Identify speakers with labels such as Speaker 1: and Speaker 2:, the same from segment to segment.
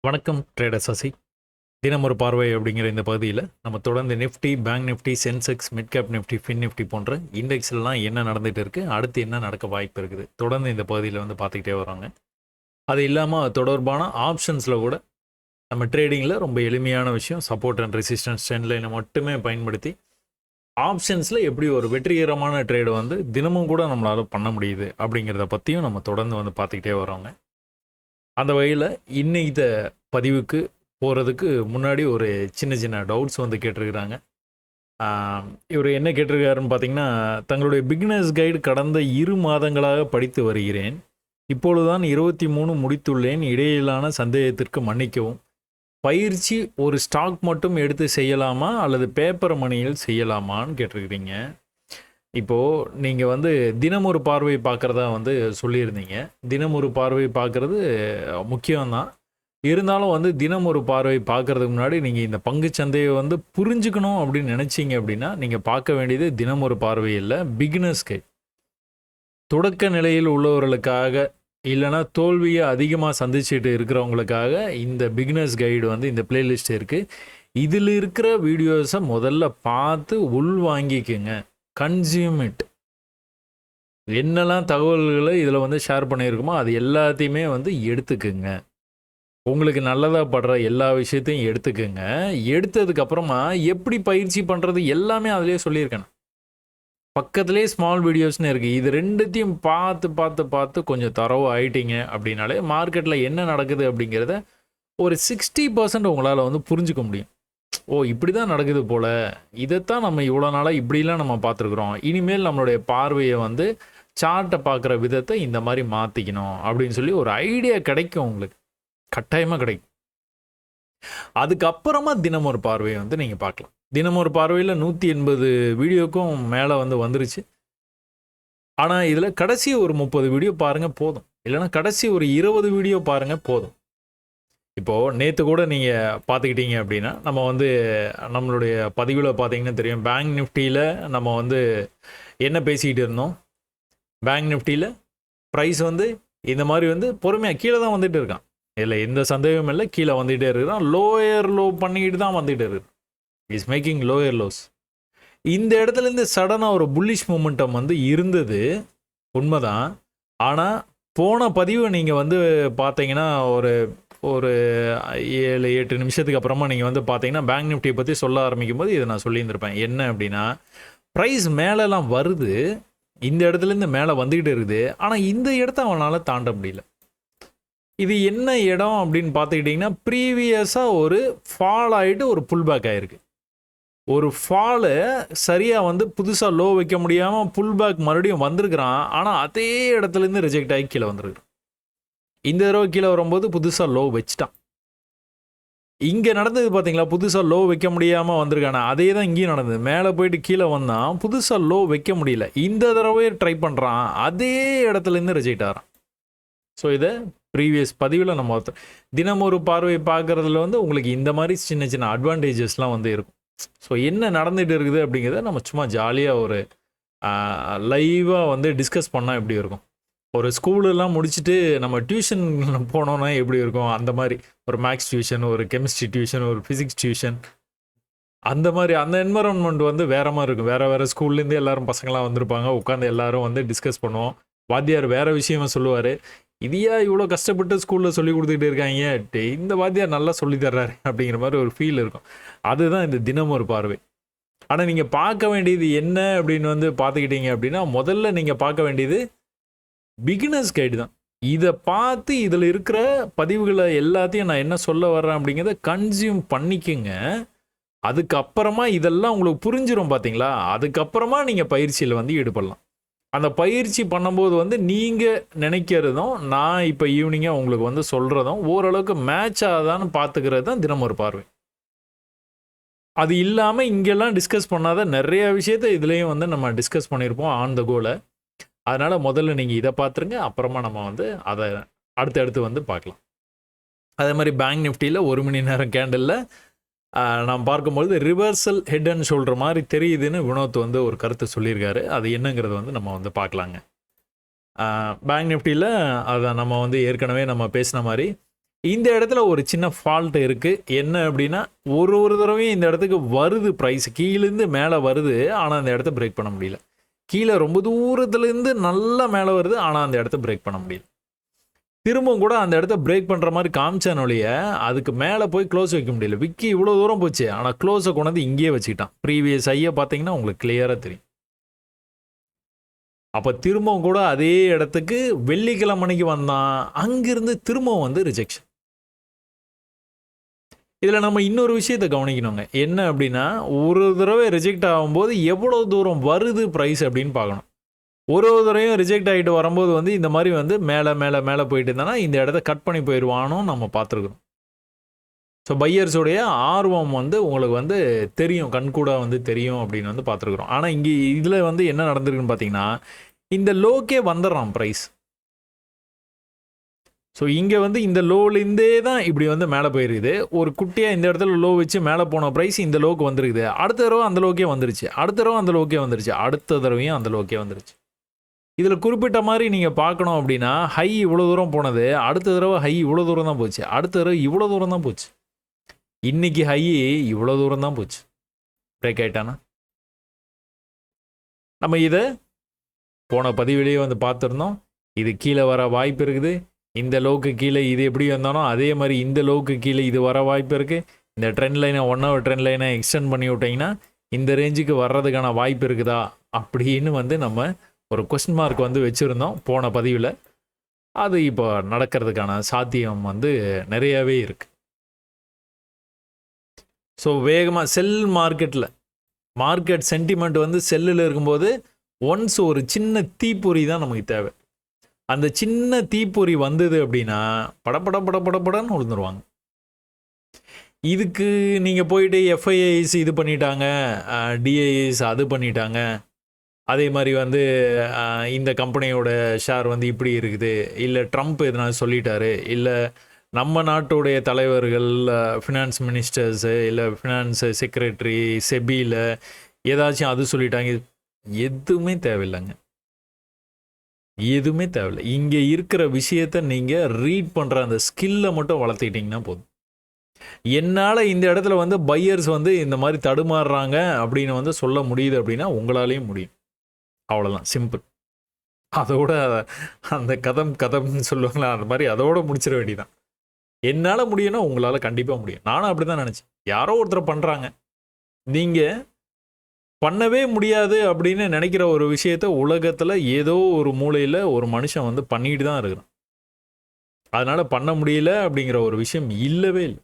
Speaker 1: வணக்கம் ட்ரேடர் சசி. தினம் ஒரு பார்வை அப்படிங்கிற இந்த பகுதியில் நம்ம தொடர்ந்து Nifty, bank Nifty, Sensex, mid cap Nifty, fin Nifty போன்ற இண்டெக்ஸ்லாம் என்ன நடந்துகிட்டு இருக்குது, அடுத்து என்ன நடக்க வாய்ப்பு இருக்குது, தொடர்ந்து இந்த பகுதியில் வந்து பார்த்துக்கிட்டே வராங்க. அது இல்லாமல் தொடர்பான ஆப்ஷன்ஸில் கூட நம்ம ட்ரேடிங்கில் ரொம்ப எளிமையான விஷயம், சப்போர்ட் அண்ட் ரெசிஸ்டன்ஸ் ட்ரெண்ட் லைனை மட்டுமே பயன்படுத்தி ஆப்ஷன்ஸில் எப்படி ஒரு வெற்றிகரமான ட்ரேடு வந்து தினமும் கூட நம்மளால் பண்ண முடியுது அப்படிங்கிறத பற்றியும் நம்ம தொடர்ந்து வந்து பார்த்துக்கிட்டே வரோங்க. அந்த வகையில் இன்னைக்கு பதிவுக்கு போகிறதுக்கு முன்னாடி ஒரு சின்ன சின்ன டவுட்ஸ் வந்து கேட்டிருக்கிறாங்க. இவர் என்ன கேட்டிருக்காருன்னு பார்த்தீங்கன்னா, தங்களுடைய பிகினர்ஸ் கைடு கடந்த 2 மாதங்களாக படித்து வருகிறேன். இப்பொழுதுதான் 23 முடித்துள்ளேன். இடையிலான சந்தேகத்திற்கு மன்னிக்கவும். பயிற்சி ஒரு ஸ்டாக் மட்டும் எடுத்து செய்யலாமா அல்லது பேப்பர் மணியில் செய்யலாமான்னு கேட்டிருக்கிறீங்க. இப்போது நீங்கள் வந்து தினம் ஒரு பார்வை பார்க்குறதா வந்து சொல்லியிருந்தீங்க. தினம் ஒரு பார்வை பார்க்குறது முக்கியம்தான். இருந்தாலும் வந்து தினம் ஒரு பார்வை பார்க்குறதுக்கு முன்னாடி நீங்கள் இந்த பங்குச்சந்தையை வந்து புரிஞ்சுக்கணும் அப்படின்னு நினச்சிங்க அப்படின்னா, நீங்கள் பார்க்க வேண்டியது தினம் ஒரு பார்வை இல்லை, பிகினர்ஸ் கைட். தொடக்க நிலையில் உள்ளவர்களுக்காக இல்லைனா தோல்வியை அதிகமாக சந்திச்சுட்டு இருக்கிறவங்களுக்காக இந்த பிகினர்ஸ் கைடு வந்து இந்த பிளேலிஸ்ட் இருக்குது. இதில் இருக்கிற வீடியோஸை முதல்ல பார்த்து உள் வாங்கிக்குங்க. Consume it. என்னெல்லாம் தகவல்களை இதில் வந்து ஷேர் பண்ணியிருக்குமோ அது எல்லாத்தையுமே வந்து எடுத்துக்குங்க. உங்களுக்கு நல்லதாக படுற எல்லா விஷயத்தையும் எடுத்துக்குங்க. எடுத்ததுக்கப்புறமா எப்படி பயிற்சி பண்ணுறது எல்லாமே அதிலே சொல்லியிருக்கேன். பக்கத்துலேயே ஸ்மால் வீடியோஸ்னு இருக்குது. இது ரெண்டுத்தையும் பார்த்து பார்த்து பார்த்து கொஞ்சம் தரவு ஆயிட்டீங்க அப்படின்னாலே மார்க்கெட்டில் என்ன நடக்குது அப்படிங்கிறத ஒரு 60% உங்களால் வந்து புரிஞ்சுக்க முடியும். ஓ, இப்படி தான் நடக்குது போல், இதைத்தான் நம்ம இவ்வளோ நாளாக இப்படிலாம் நம்ம பார்த்துருக்குறோம், இனிமேல் நம்மளுடைய பார்வையை வந்து சார்ட்டை பார்க்குற விதத்தை இந்த மாதிரி மாற்றிக்கணும் அப்படின்னு சொல்லி ஒரு ஐடியா கிடைக்கும், உங்களுக்கு கட்டாயமாக கிடைக்கும். அதுக்கப்புறமா தினம் ஒரு பார்வையை வந்து நீங்கள் பார்க்கலாம். தினம் ஒரு பார்வையில் 180 வீடியோக்கும் மேலே வந்து வந்துருச்சு. ஆனால் இதில் கடைசி ஒரு 30 வீடியோ பாருங்கள் போதும், இல்லைனா கடைசி ஒரு 20 வீடியோ பாருங்கள் போதும். இப்போது நேற்று கூட நீங்கள் பார்த்துக்கிட்டீங்க அப்படின்னா, நம்ம வந்து நம்மளுடைய பதிவில் பார்த்தீங்கன்னா தெரியும், பேங்க் நிஃப்டியில் நம்ம வந்து என்ன பேசிக்கிட்டு இருந்தோம். பேங்க் நிஃப்டியில் ப்ரைஸ் வந்து இந்த மாதிரி வந்து பொறுமையாக கீழே தான் வந்துட்டு இருக்கான், இல்லை எந்த சந்தேகமும் இல்லை, கீழே வந்துகிட்டே இருக்கிறான். லோயர் லோ பண்ணிக்கிட்டு தான் வந்துகிட்டு இருக்கு. Is making lower lows. இந்த இடத்துலேருந்து சடனாக ஒரு புல்லிஷ் மூமெண்டம் வந்து இருந்தது, உண்மைதான். ஆனால் போன பதிவை நீங்கள் வந்து பார்த்தீங்கன்னா ஒரு 7-8 நிமிஷத்துக்கு அப்புறமா நீங்கள் வந்து பார்த்தீங்கன்னா பேங்க் நிஃப்டியை பற்றி சொல்ல ஆரம்பிக்கும் போது இதை நான் சொல்லியிருந்திருப்பேன். என்ன அப்படின்னா, ப்ரைஸ் மேலெலாம் வருது, இந்த இடத்துலேருந்து மேலே வந்துக்கிட்டு இருக்குது, ஆனால் இந்த இடத்த அவனால் தாண்ட முடியல. இது என்ன இடம் அப்படின்னு பார்த்துக்கிட்டிங்கன்னா, ப்ரீவியஸாக ஒரு ஃபால் ஆகிட்டு ஒரு புல் பேக் ஆகிருக்கு. ஒரு ஃபாலு சரியாக வந்து புதுசாக லோ வைக்க முடியாமல் புல் பேக் மறுபடியும் வந்திருக்கிறான். ஆனால் அதே இடத்துலேருந்து ரிஜெக்ட் ஆகி கீழே வந்துருக்கு. இந்த தடவை கீழே வரும்போது புதுசாக லோ வச்சுட்டான். இங்கே நடந்தது பார்த்தீங்களா, புதுசாக லோ வைக்க முடியாமல் வந்திருக்கானே, அதே தான் இங்கேயும் நடந்தது. மேலே போயிட்டு கீழே வந்தான், புதுசாக லோ வைக்க முடியல. இந்த தடவையே ட்ரை பண்ணுறான், அதே இடத்துலேருந்து ரிஜெக்ட் ஆகிறான். ஸோ இதை ப்ரீவியஸ் பதிவில் நம்ம தினம் ஒரு பார்வை பார்க்குறதுல வந்து உங்களுக்கு இந்த மாதிரி சின்ன சின்ன அட்வான்டேஜஸ்லாம் வந்து இருக்கும். ஸோ என்ன நடந்துகிட்டு இருக்குது அப்படிங்கிறத நம்ம சும்மா ஜாலியாக ஒரு லைவாக வந்து டிஸ்கஸ் பண்ணால் எப்படி இருக்கும். ஒரு ஸ்கூலெல்லாம் முடிச்சுட்டு நம்ம டியூஷன் போனோன்னா எப்படி இருக்கும், அந்த மாதிரி ஒரு மேக்ஸ் டியூஷன், ஒரு கெமிஸ்ட்ரி டியூஷன், ஒரு ஃபிசிக்ஸ் டியூஷன், அந்த மாதிரி அந்த என்வரன்மெண்ட் வந்து வேறு மாதிரி இருக்கும். வேறு ஸ்கூல்லேருந்து எல்லோரும் பசங்களாம் வந்திருப்பாங்க, உட்காந்து எல்லோரும் வந்து டிஸ்கஸ் பண்ணுவோம். வாத்தியார் வேறு விஷயமா சொல்லுவார், இதையா இவ்வளோ கஷ்டப்பட்டு ஸ்கூலில் சொல்லி கொடுத்துக்கிட்டு இருக்காங்க, இந்த வாத்தியார் நல்லா சொல்லி தர்றாரு அப்படிங்கிற மாதிரி ஒரு ஃபீல் இருக்கும். அதுதான் இந்த தினம் ஒரு பார்வை. ஆனால் நீங்கள் பார்க்க வேண்டியது என்ன அப்படின்னு வந்து பார்த்துக்கிட்டீங்க அப்படின்னா, முதல்ல நீங்கள் பார்க்க வேண்டியது பிகினர்ஸ் கைடு தான். இதை பார்த்து இதில் இருக்கிற பதிவுகளை எல்லாத்தையும் நான் என்ன சொல்ல வர்றேன் அப்படிங்கிறத கன்சியூம் பண்ணிக்கோங்க. அதுக்கப்புறமா இதெல்லாம் உங்களுக்கு புரிஞ்சிடும் பார்த்தீங்களா, அதுக்கப்புறமா நீங்கள் பயிற்சியில் வந்து ஈடுபடலாம். அந்த பயிற்சி பண்ணும்போது வந்து நீங்கள் நினைக்கிறதும் நான் இப்போ ஈவினிங்காக உங்களுக்கு வந்து சொல்கிறதும் ஓரளவுக்கு மேட்ச் ஆகுதான்னு பார்த்துக்கிறது தான் தினம் ஒரு பார்வை. அது இல்லாமல் இங்கெல்லாம் டிஸ்கஸ் பண்ணாத நிறைய விஷயத்தை இதுலேயும் வந்து நம்ம டிஸ்கஸ் பண்ணியிருப்போம் ஆன் த கோலை. அதனால் முதல்ல நீங்கள் இதை பார்த்துருங்க, அப்புறமா நம்ம வந்து அதை அடுத்தடுத்து வந்து பார்க்கலாம். அதே மாதிரி பேங்க் நிஃப்டியில் 1 மணி நேரம் கேண்டலில் நாம் பார்க்கும்பொழுது ரிவர்சல் ஹெட் அண்ட் ஷோல்டர் மாதிரி தெரியுதுன்னு வினோத் வந்து ஒரு கருத்து சொல்லியிருக்காரு. அது என்னங்கிறது வந்து நம்ம வந்து பார்க்கலாங்க. பேங்க் நிஃப்டியில் அதை நம்ம வந்து ஏற்கனவே நம்ம பேசின மாதிரி இந்த இடத்துல ஒரு சின்ன ஃபால்ட் இருக்குது. என்ன அப்படின்னா, ஒரு தடவையும் இந்த இடத்துக்கு வருது ப்ரைஸ், கீழேருந்து மேலே வருது. ஆனால் அந்த இடத்த பிரேக் பண்ண முடியல. கீழே ரொம்ப தூரத்துலேருந்து நல்லா மேலே வருது. ஆனால் அந்த இடத்த பிரேக் பண்ண முடியல. திரும்பவும் கூட அந்த இடத்த பிரேக் பண்ணுற மாதிரி காமிச்சானொழிய அதுக்கு மேலே போய் க்ளோஸ் வைக்க முடியல. விக்கி இவ்வளோ தூரம் போச்சு, ஆனால் க்ளோஸை கொண்டாந்து இங்கேயே வச்சுக்கிட்டான். ப்ரீவியஸ் ஐயை பார்த்தீங்கன்னா உங்களுக்கு கிளியராக தெரியும். அப்போ திரும்பவும் கூட அதே இடத்துக்கு வெள்ளிக்கிழமைக்கு வந்தான். அங்கிருந்து திரும்பவும் வந்து ரிஜெக்ஷன். இதில் நம்ம இன்னொரு விஷயத்தை கவனிக்கணுங்க. என்ன அப்படின்னா, ஒரு தடவை ரிஜெக்ட் ஆகும்போது எவ்வளோ தூரம் வருது ப்ரைஸ் அப்படின்னு பார்க்கணும். ஒரு தடவையும் ரிஜெக்ட் ஆகிட்டு வரும்போது வந்து இந்த மாதிரி வந்து மேலே மேலே மேலே போயிட்டு இருந்தானா இந்த இடத்த கட் பண்ணி போயிடுவானோ நம்ம பார்த்துருக்கோம். ஸோ பையர்ஸோடைய ஆர்வம் வந்து உங்களுக்கு வந்து தெரியும், கண்கூட வந்து தெரியும் அப்படின்னு வந்து பார்த்துருக்குறோம். ஆனால் இங்கே இதில் வந்து என்ன நடந்திருக்குன்னு பார்த்தீங்கன்னா, இந்த லோக்கே வந்துடுறான் ப்ரைஸ். ஸோ இங்கே வந்து இந்த லோலேருந்தே தான் இப்படி வந்து மேலே போயிருக்குது. ஒரு குட்டியாக இந்த இடத்துல லோ வச்சு மேலே போன ப்ரைஸ் இந்த லோக்கு வந்துருக்குது. அடுத்த தடவை அந்த லோக்கே வந்துருச்சு, அடுத்த தடவை அந்த லோக்கே வந்துருச்சு, அடுத்த தடவையும் அந்த லோக்கே வந்துருச்சு. இதில் குறிப்பிட்ட மாதிரி நீங்கள் பார்க்கணும் அப்படின்னா, ஹை இவ்வளோ தூரம் போனது, அடுத்த தடவை ஹை இவ்வளோ தூரம் தான் போச்சு, அடுத்த தடவை இவ்வளோ தூரம் தான் போச்சு. இன்னைக்கு ஹை இவ்வளோ தூரம் தான் போச்சு. பிரேக் ஆகிட்டானா? நம்ம இதை போன பதிவிலேயே வந்து பார்த்துருந்தோம். இது கீழே வர வாய்ப்பு இருக்குது. இந்த லோக்கு கீழே இது எப்படி வந்தானோ அதே மாதிரி இந்த லோக்கு கீழே இது வர வாய்ப்பு இருக்குது. இந்த ட்ரெண்ட் லைனை 1 hour ட்ரெண்ட் லைனை எக்ஸ்டெண்ட் பண்ணி விட்டிங்கன்னா இந்த ரேஞ்சுக்கு வர்றதுக்கான வாய்ப்பு இருக்குதா அப்படின்னு வந்து நம்ம ஒரு கொஸ்டின் மார்க் வந்து வச்சுருந்தோம் போன பதிவில். அது இப்போ நடக்கிறதுக்கான சாத்தியம் வந்து நிறையாவே இருக்குது. ஸோ வேகமாக செல் மார்க்கெட் சென்டிமெண்ட் வந்து செல்லில் இருக்கும்போது ஒன்ஸ் ஒரு சின்ன தீப்பொறி தான் நமக்கு தேவை. அந்த சின்ன தீப்பொறி வந்தது அப்படின்னா படன்னு விழுந்துருவாங்க. இதுக்கு நீங்கள் போயிட்டு எஃப்ஐஐஸ் இது பண்ணிட்டாங்க, டிஐஎஸ் அது பண்ணிட்டாங்க, அதே மாதிரி வந்து இந்த கம்பெனியோட ஷேர் வந்து இப்படி இருக்குது, இல்லை ட்ரம்ப் எதனா சொல்லிட்டாரு, இல்லை நம்ம நாட்டுடைய தலைவர்கள் ஃபினான்ஸ் மினிஸ்டர்ஸு இல்லை ஃபினான்ஸ் செக்ரட்டரி செபியில் ஏதாச்சும் அது சொல்லிட்டாங்க. எதுவுமே தேவையில்லைங்க, எதுவுமே தேவையில்லை. இங்கே இருக்கிற விஷயத்த நீங்கள் ரீட் பண்ணுற அந்த ஸ்கில்லை மட்டும் வளர்த்துக்கிட்டிங்கன்னா போதும். என்னால் இந்த இடத்துல வந்து பையர்ஸ் வந்து இந்த மாதிரி தடுமாறுறாங்க அப்படின்னு வந்து சொல்ல முடியுது அப்படின்னா உங்களாலேயும் முடியும். அவ்வளோதான், சிம்பிள். அதோட அந்த கதம்னு சொல்லுவாங்களா, அந்த மாதிரி அதோட முடிச்சிட வேண்டியதான். என்னால் முடியும்னா உங்களால் கண்டிப்பாக முடியும். நானும் அப்படி தான் நினச்சேன். யாரோ ஒருத்தர் பண்ணுறாங்க, நீங்கள் பண்ணவே முடியாது அப்படின்னு நினைக்கிற ஒரு விஷயத்த உலகத்தில் ஏதோ ஒரு மூலையில் ஒரு மனுஷன் வந்து பண்ணிட்டு தான் இருக்கிறான். அதனால் பண்ண முடியல அப்படிங்கிற ஒரு விஷயம் இல்லவே இல்லை.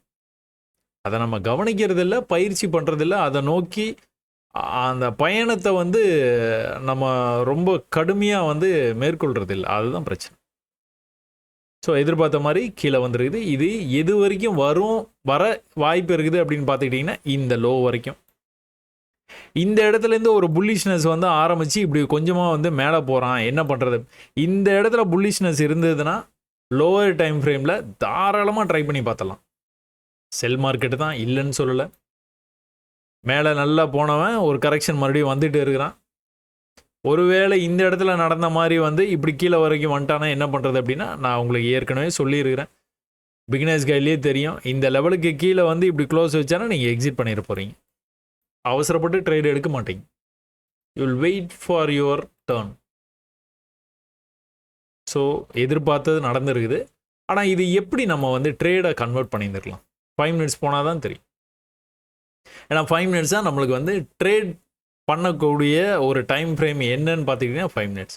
Speaker 1: அதை நம்ம கவனிக்கிறதில்ல, பயிற்சி பண்ணுறதில்ல, அதை நோக்கி அந்த பயணத்தை வந்து நம்ம ரொம்ப கடுமையாக வந்து மேற்கொள்கிறதில்ல. அதுதான் பிரச்சனை. ஸோ எதிர்பார்த்த மாதிரி கீழே வந்துருக்குது. இது எது வரைக்கும் வர வாய்ப்பு இருக்குது அப்படின்னு பார்த்துக்கிட்டிங்கன்னா இந்த லோ வரைக்கும். இந்த இடத்துலேருந்து ஒரு புல்லிஷ்னஸ் வந்து ஆரம்பித்து இப்படி கொஞ்சமாக வந்து மேலே போகிறான், என்ன பண்ணுறது? இந்த இடத்துல புல்லிஷ்னஸ் இருந்ததுன்னா லோவர் டைம் ஃப்ரேமில் தாராளமாக ட்ரை பண்ணி பார்த்தலாம். செல் மார்க்கெட்டு தான், இல்லைன்னு சொல்லலை. மேலே நல்லா போனவன் ஒரு கரெக்ஷன் மறுபடியும் வந்துட்டு இருக்கிறான். ஒருவேளை இந்த இடத்துல நடந்த மாதிரி வந்து இப்படி கீழே வரைக்கும் வந்துட்டானா என்ன பண்ணுறது அப்படின்னா, நான் உங்களுக்கு ஏற்கனவே சொல்லியிருக்கிறேன், பிகினர்ஸ் கைட்லேயே தெரியும். இந்த லெவலுக்கு கீழே வந்து இப்படி க்ளோஸ் வச்சானா நீங்கள் எக்ஸிட் பண்ணிட போகிறீங்க. அவசரப்பட்டு ட்ரேட் எடுக்க மாட்டீங்க. You will wait for your turn. So எதிர்பார்த்தது நடந்துருக்குது. ஆனால் இது எப்படி நம்ம வந்து ட்ரேடை கன்வெர்ட் பண்ணியிருந்துருக்கலாம்? 5 minutes போனால் தான் தெரியும். ஏன்னா 5 minutes தான் நம்மளுக்கு வந்து ட்ரேட் பண்ணக்கூடிய ஒரு டைம் ஃப்ரேம் என்னன்னு பார்த்துக்கிட்டிங்கன்னா 5 minutes.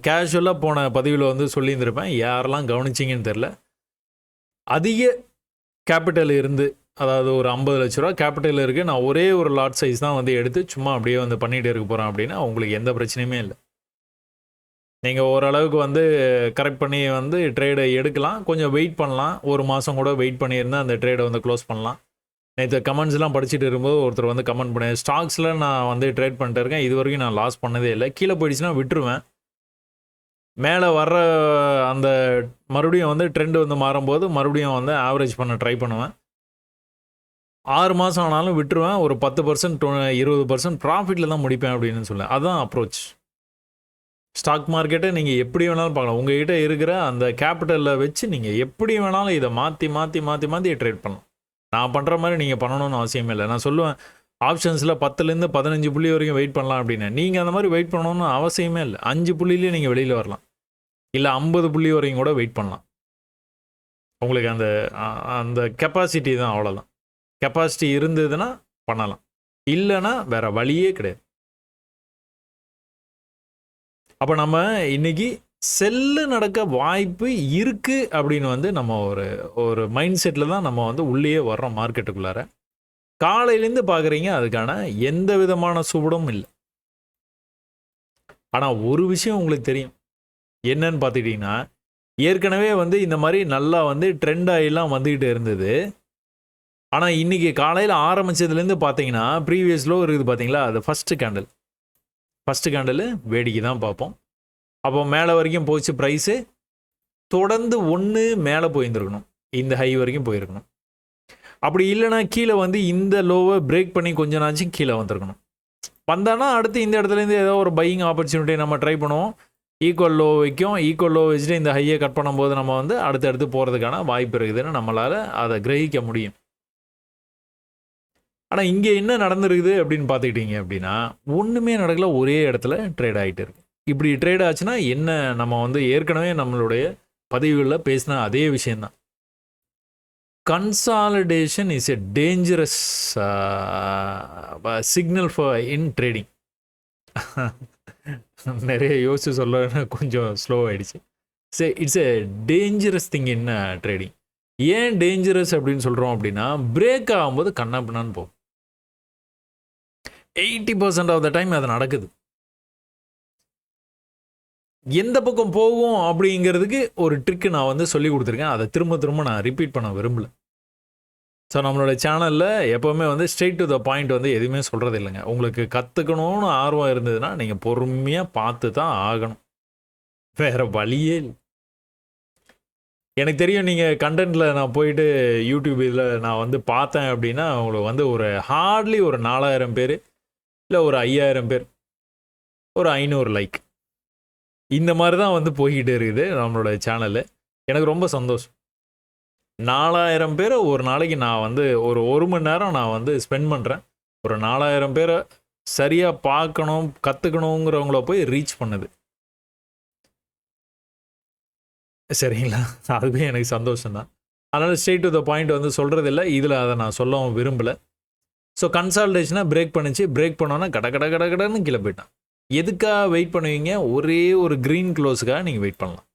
Speaker 1: கேஷுவலாக போன பதிவில் வந்து சொல்லியிருந்திருப்பேன், யாரெல்லாம் கவனிச்சிங்கன்னு தெரில. அதிக கேபிட்டல் இருந்து, அதாவது ஒரு 50 லட்ச ரூபா கேபிட்டல் இருக்குது, நான் ஒரே ஒரு லாட் சைஸ் தான் வந்து எடுத்து சும்மா அப்படியே வந்து பண்ணிகிட்டு இருக்க போகிறேன் அப்படின்னா உங்களுக்கு எந்த பிரச்சனையுமே இல்லை. நீங்கள் ஓரளவுக்கு வந்து கரெக்ட் பண்ணி வந்து ட்ரேடை எடுக்கலாம். கொஞ்சம் வெயிட் பண்ணலாம், ஒரு மாதம் கூட வெயிட் பண்ணியிருந்தால் அந்த ட்ரேடை வந்து க்ளோஸ் பண்ணலாம். நேற்று கமெண்ட்ஸ்லாம் படிச்சுட்டு இருக்கும்போது ஒருத்தர் வந்து கமெண்ட் பண்ணேன், ஸ்டாக்ஸில் நான் வந்து ட்ரேட் பண்ணிட்டு இருக்கேன், இது வரைக்கும் நான் லாஸ் பண்ணதே இல்லை, கீழே போயிடுச்சுன்னா விட்டுருவேன், மேலே வர்ற அந்த மறுபடியும் வந்து ட்ரெண்டு வந்து மாறும்போது மறுபடியும் வந்து ஆவரேஜ் பண்ண ட்ரை பண்ணுவேன், 6 மாதம் ஆனாலும் விட்டுருவேன், ஒரு 10% 20% ப்ராஃபிட்டில் தான் முடிப்பேன் அப்படின்னு சொல்லுவேன். அதுதான் அப்ரோச். ஸ்டாக் மார்க்கெட்டை நீங்கள் எப்படி வேணாலும் பார்க்கலாம். உங்கள்கிட்ட இருக்கிற அந்த கேபிட்டலில் வச்சு நீங்கள் எப்படி வேணாலும் இதை மாற்றி ட்ரேட் பண்ணலாம். நான் பண்ணுற மாதிரி நீங்கள் பண்ணணும்னு அவசியமே இல்லை. நான் சொல்லுவேன் ஆப்ஷன்ஸில் 10லேருந்து 15 புள்ளி வரைக்கும் வெயிட் பண்ணலாம் அப்படின்னு. நீங்கள் அந்த மாதிரி வெயிட் பண்ணணும்னு அவசியமே இல்லை. 5 புள்ளிலேயே நீங்கள் வெளியில் வரலாம், இல்லை 50 புள்ளி வரைக்கும் கூட வெயிட் பண்ணலாம். உங்களுக்கு அந்த அந்த கெப்பாசிட்டி தான், அவ்வளோதான். கெப்பாசிட்டி இருந்ததுன்னா பண்ணலாம், இல்லைன்னா வேறு வழியே கிடையாது. அப்போ நம்ம இன்னைக்கு செல்லு நடக்க வாய்ப்பு இருக்குது அப்படின்னு வந்து நம்ம ஒரு மைண்ட் செட்டில் தான் நம்ம வந்து உள்ளேயே வர்றோம் மார்க்கெட்டுக்குள்ளார. காலையிலேருந்து பார்க்குறீங்க, அதுக்கான எந்த விதமான சுவடும் இல்லை. ஆனால் ஒரு விஷயம் உங்களுக்கு தெரியும், என்னன்னு பார்த்துக்கிட்டிங்கன்னா, ஏற்கனவே வந்து இந்த மாதிரி நல்லா வந்து ட்ரெண்ட் ஆகிலாம் வந்துக்கிட்டு இருந்தது. ஆனால் இன்றைக்கி காலையில் ஆரம்பித்ததுலேருந்து பார்த்தீங்கன்னா ப்ரீவியஸ் லோ இருக்குது பார்த்தீங்களா, அது ஃபஸ்ட்டு கேண்டில் வேடிக்கை தான் பார்ப்போம். அப்போ மேலே வரைக்கும் போச்சு ப்ரைஸு, தொடர்ந்து ஒன்று மேலே போயிருந்துருக்கணும், இந்த ஹை வரைக்கும் போயிருக்கணும். அப்படி இல்லைனா கீழே வந்து இந்த லோவை பிரேக் பண்ணி கொஞ்ச நாச்சும் கீழே வந்திருக்கணும். வந்தானா அடுத்து இந்த இடத்துலேருந்து ஏதோ ஒரு பையிங் ஆப்பர்ச்சுனிட்டி நம்ம ட்ரை பண்ணுவோம். ஈக்குவல் லோ வச்சுட்டு இந்த ஹையை கட் பண்ணும்போது நம்ம வந்து அடுத்தடுத்து போகிறதுக்கான வாய்ப்பு இருக்குதுன்னு நம்மளால் அதை கிரகிக்க முடியும். ஆனால் இங்கே என்ன நடந்துருக்குது அப்படின்னு பார்த்துக்கிட்டீங்க அப்படின்னா, ஒன்றுமே நடக்கல, ஒரே இடத்துல ட்ரேட் ஆகிட்டு இருக்கு. இப்படி ட்ரேட் ஆச்சுன்னா என்ன, நம்ம வந்து ஏற்கனவே நம்மளுடைய பதிவுகளில் பேசின அதே விஷயந்தான். Consolidation is a dangerous signal for in trading. நிறைய யோசிச்சு சொல்ல கொஞ்சம் ஸ்லோ ஆகிடுச்சு. It's a dangerous thing in trading. ஏன் டேஞ்சரஸ் அப்படின்னு சொல்கிறோம் அப்படின்னா, பிரேக் ஆகும்போது கண்ணாப்பின்னான்னு போகும். 80% ஆஃப் த டைம் அது நடக்குது. எந்த பக்கம் போகும் அப்படிங்கிறதுக்கு ஒரு ட்ரிக்கு நான் வந்து சொல்லி கொடுத்துருக்கேன். அதை திரும்ப நான் ரிப்பீட் பண்ண விரும்பல. ஸோ நம்மளோட சேனலில் எப்போவுமே வந்து ஸ்ட்ரெயிட் டு த பாயிண்ட் வந்து எதுவுமே சொல்கிறது இல்லைங்க. உங்களுக்கு கற்றுக்கணும்னு ஆர்வம் இருந்ததுன்னா நீங்கள் பொறுமையாக பார்த்து தான் ஆகணும், வேறு வழியே இல்லை. எனக்கு தெரியும், நீங்கள் கண்டென்ட்டில் நான் போயிட்டு யூடியூப் இதில் நான் வந்து பார்த்தேன் அப்படின்னா உங்களுக்கு வந்து ஒரு ஹார்ட்லி ஒரு 4000 பேர், இல்லை ஒரு 5000 பேர், ஒரு 500 லைக், இந்த மாதிரி தான் வந்து போய்கிட்டு இருக்குது நம்மளோட சேனலு. எனக்கு ரொம்ப சந்தோஷம். 4000 பேரை ஒரு நாளைக்கு நான் வந்து ஒரு மணி நேரம் நான் வந்து ஸ்பெண்ட் பண்ணுறேன். ஒரு 4000 பேரை சரியாக பார்க்கணும், கற்றுக்கணுங்கிறவங்கள போய் ரீச் பண்ணுது. சரிங்களா? அதுவே எனக்கு சந்தோஷம்தான். அதனால் ஸ்ட்ரெயிட் டு த பாயிண்ட் வந்து சொல்கிறது இல்லை, இதில் அதை நான் சொல்லவும் விரும்பலை. ஸோ கன்சால்டேஷனாக பிரேக் பண்ணிச்சு, பிரேக் பண்ணோன்னா கடன்னு கீழே போயிட்டான். எதுக்காக வெயிட் பண்ணுவீங்க? ஒரே ஒரு க்ரீன் க்ளோஸுக்காக நீங்கள் வெயிட் பண்ணலாம்.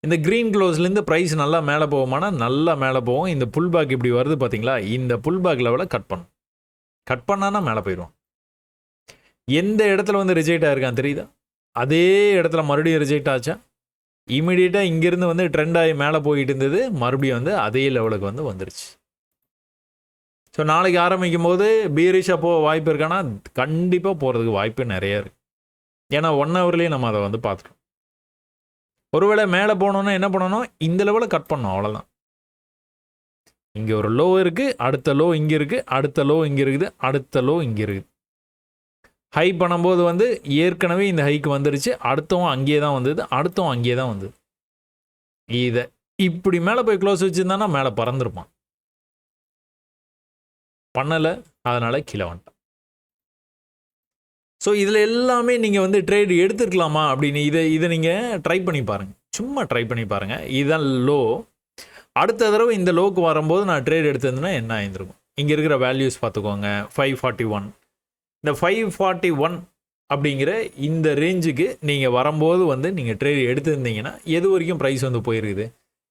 Speaker 1: இந்த க்ரீன் க்ளோஸ்லேருந்து ப்ரைஸ் நல்லா மேலே போகுமானா நல்லா மேலே போகும். இந்த புல் பேக் இப்படி வருது பார்த்தீங்களா, இந்த புல் பேக் லெவலை கட் பண்ணும். கட் பண்ணானா மேலே போயிடுவோம். எந்த இடத்துல வந்து ரிஜெக்ட் ஆகிருக்கான் தெரியுதா? அதே இடத்துல மறுபடியும் ரிஜெக்ட் ஆச்சா? இமீடியட்டாக இங்கேருந்து வந்து ட்ரெண்ட் ஆகி மேலே போயிட்டு இருந்தது, மறுபடியும் வந்து அதே லெவலுக்கு வந்து வந்துருச்சு. ஸோ நாளைக்கு ஆரம்பிக்கும் போது பீரிஷாக போக வாய்ப்பு இருக்கான்னா கண்டிப்பாக போகிறதுக்கு வாய்ப்பு நிறைய இருக்குது. ஏன்னா 1 ஹவர்லேயே நம்ம அதை வந்து பார்த்துட்டோம். ஒருவேளை மேலே போனோன்னா என்ன பண்ணணும், இந்த லெவலை கட் பண்ணணும், அவ்வளோதான். இங்கே ஒரு லோ இருக்குது, அடுத்த லோ இங்கே இருக்குது, அடுத்த லோ இங்கே இருக்குது, அடுத்த லோ இங்கே இருக்குது. ஹை பண்ணும்போது வந்து ஏற்கனவே இந்த ஹைக்கு வந்துருச்சு, அடுத்தவன் அங்கேயே தான் வந்தது, அடுத்தவன் அங்கேயே தான் வந்தது. இதை இப்படி மேலே போய் க்ளோஸ் வச்சுருந்தானா மேலே பறந்துருப்பான். பண்ணலை, அதனால் கீழே வந்துட்டான். ஸோ இதில் எல்லாமே நீங்கள் வந்து ட்ரேடு எடுத்துருக்கலாமா அப்படின்னு இதை நீங்கள் ட்ரை பண்ணி பாருங்கள், சும்மா ட்ரை பண்ணி பாருங்கள். இதுதான் லோ. அடுத்த தடவை இந்த லோக்கு வரும்போது நான் ட்ரேட் எடுத்திருந்தேன்னா என்ன ஆயிருந்திருக்கும்? இங்கே இருக்கிற வேல்யூஸ் பார்த்துக்கோங்க. 541, இந்த 541 அப்படிங்கிற இந்த ரேஞ்சுக்கு நீங்கள் வரும்போது வந்து நீங்கள் ட்ரேட் எடுத்துருந்தீங்கன்னா எது வரைக்கும் ப்ரைஸ் வந்து போயிருக்குது?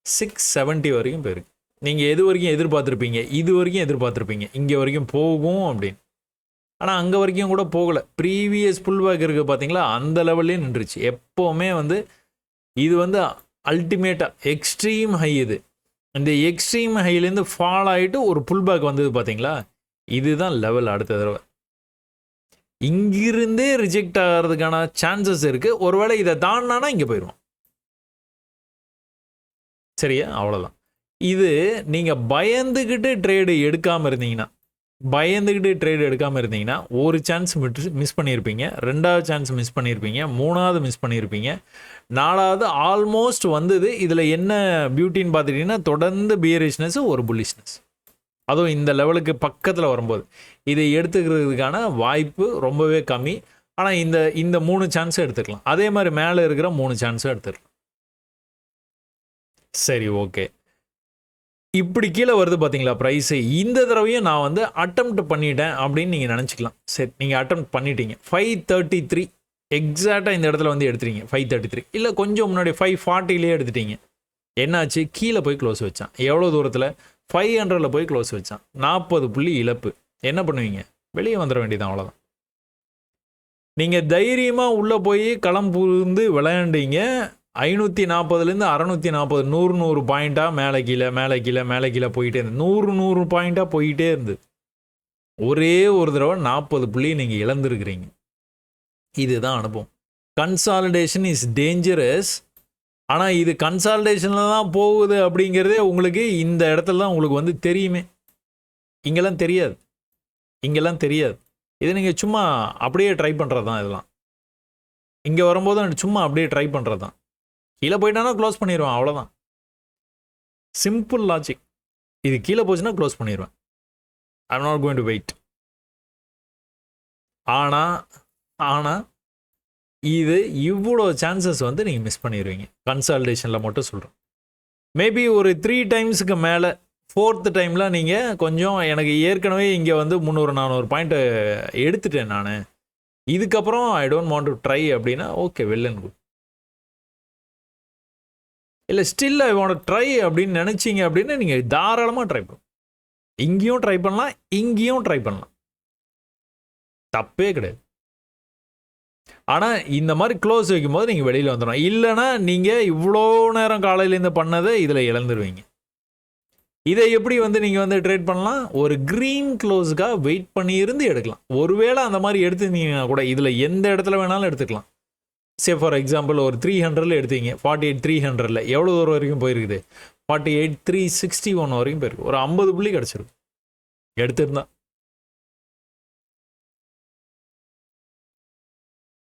Speaker 1: 670 வரைக்கும் போயிருக்கு. நீங்கள் எது வரைக்கும் எதிர்பார்த்துருப்பீங்க? இது வரைக்கும் எதிர்பார்த்துருப்பீங்க இங்கே வரைக்கும் போகும் அப்படின்னு. ஆனால் அங்கே வரைக்கும் கூட போகலை. ப்ரீவியஸ் புல் பேக் இருக்குது பார்த்தீங்களா, அந்த லெவல்லே நின்றுச்சு. எப்போவுமே வந்து இது வந்து அல்டிமேட்டாக எக்ஸ்ட்ரீம் ஹை. இது இந்த எக்ஸ்ட்ரீம் ஹைலேருந்து ஃபால் ஆகிட்டு ஒரு புல் பேக் வந்தது பார்த்தீங்களா, இதுதான் லெவல். அடுத்த தடவை இங்கிருந்தே ரிஜெக்ட் ஆகிறதுக்கான சான்சஸ் இருக்குது. ஒருவேளை இதை தாண்டினா இங்கே போயிடுவோம். சரியா? அவ்வளோதான். இது நீங்கள் பயந்துக்கிட்டு ட்ரேடு எடுக்காமல் இருந்தீங்கன்னா, பயந்துக்கிட்டு ட்ரேட் எடுக்காமல் இருந்தீங்கன்னா ஒரு சான்ஸ் மிஸ் பண்ணியிருப்பீங்க, 2வது சான்ஸ் மிஸ் பண்ணியிருப்பீங்க, 3வது மிஸ் பண்ணியிருப்பீங்க, 4வது ஆல்மோஸ்ட் வந்தது. இதில் என்ன பியூட்டின்னு பார்த்துட்டிங்கன்னா தொடர்ந்து பியரிஷ்னஸ், ஒரு புல்லிஷ்னஸ், அதுவும் இந்த லெவலுக்கு பக்கத்தில் வரும்போது இதை எடுத்துக்கிறதுக்கான வாய்ப்பு ரொம்பவே கம்மி. ஆனால் இந்த 3 சான்ஸும் எடுத்துக்கலாம். அதே மாதிரி மேலே இருக்கிற 3 சான்ஸும் எடுத்துக்கலாம். சரி, ஓகே. இப்படி கீழே வருது பார்த்தீங்களா ப்ரைஸு. இந்த தடவையும் நான் வந்து அட்டெம்ப்ட் பண்ணிட்டேன் அப்படின்னு நீங்கள் நினச்சிக்கலாம். சரி, நீங்கள் அட்டெம்ப்ட் பண்ணிட்டீங்க. 533 எக்ஸாக்டாக இந்த இடத்துல வந்து எடுத்துட்டீங்க. 533 இல்லை கொஞ்சம் முன்னாடி 540லேயே எடுத்துட்டீங்க. என்னாச்சு? கீழே போய் க்ளோஸ் வச்சான். எவ்வளோ தூரத்தில்? 500ல் போய் க்ளோஸ் வச்சான். 40 புள்ளி இழப்பு. என்ன பண்ணுவீங்க? வெளியே வந்துட வேண்டியதான், அவ்வளோதான். நீங்கள் தைரியமாக உள்ளே போய் களம் புகுந்து விளையாண்டீங்க. 540லேருந்து 640, 100 பாயிண்ட்டாக மேலே கீழே மேலே கீழே மேலே கீழே போயிட்டே இருந்தது. 100 பாயிண்ட்டாக போயிட்டே இருந்தது. ஒரே ஒரு தடவை 40 புள்ளி நீங்கள் இழந்துருக்கிறீங்க. இதுதான் அனுபவம். Consolidation is dangerous. ஆனால் இது கன்சாலிடேஷனில் தான் போகுது அப்படிங்கிறதே உங்களுக்கு இந்த இடத்துல தான் உங்களுக்கு வந்து தெரியுமே. இங்கெல்லாம் தெரியாது, இங்கெல்லாம் தெரியாது. இது நீங்கள் சும்மா அப்படியே ட்ரை பண்ணுறது தான். இதெல்லாம் இங்கே வரும்போது சும்மா அப்படியே ட்ரை பண்ணுறது தான். கீழே போயிட்டானா க்ளோஸ் பண்ணிடுவேன், அவ்வளோதான். Simple logic. இது கீழே போச்சுன்னா க்ளோஸ் பண்ணிடுவேன். I am not going to wait. ஆனால் இது இவ்வளோ சான்சஸ் வந்து நீங்கள் மிஸ் பண்ணிடுவீங்க. கன்சால்டேஷனில் மட்டும் சொல்கிறேன். மேபி ஒரு 3 டைம்ஸுக்கு மேலே 4th டைமில் நீங்கள் கொஞ்சம் எனக்கு ஏற்கனவே இங்கே வந்து 300-400 பாயிண்ட்டு எடுத்துட்டேன் நான், இதுக்கப்புறம் I don't want to try அப்படின்னா ஓகே, வெல் அண்ட் குட். இல்லை ஸ்டில் ஐ வாண்ட் ட்ரை அப்படின்னு நினச்சிங்க அப்படின்னா நீங்கள் தாராளமாக ட்ரை பண்ணலாம். இங்கேயும் ட்ரை பண்ணலாம், இங்கேயும் ட்ரை பண்ணலாம், தப்பே கிடையாது. ஆனால் இந்த மாதிரி க்ளோஸ் வைக்கும்போது நீங்கள் வெளியில் வந்துடணும். இல்லைனா நீங்கள் இவ்வளோ நேரம் காலையிலேருந்து பண்ணதை இதில் இழந்துருவீங்க. இதை எப்படி வந்து நீங்கள் வந்து ட்ரேட் பண்ணலாம்? ஒரு க்ரீன் க்ளோஸுக்காக வெயிட் பண்ணி இருந்து எடுக்கலாம். ஒருவேளை அந்த மாதிரி எடுத்துருந்தீங்கன்னா கூட இதில் எந்த இடத்துல வேணாலும் எடுத்துக்கலாம். சே ஃபார் எக்ஸாம்பிள் ஒரு 300ல் எடுத்தீங்க, 48,300ல் எவ்வளோ தூரம் வரைக்கும் போயிருக்குது? 48,361 வரைக்கும் போயிருக்கு. ஒரு 50 புள்ளி கிடச்சிருக்கு எடுத்திருந்தா.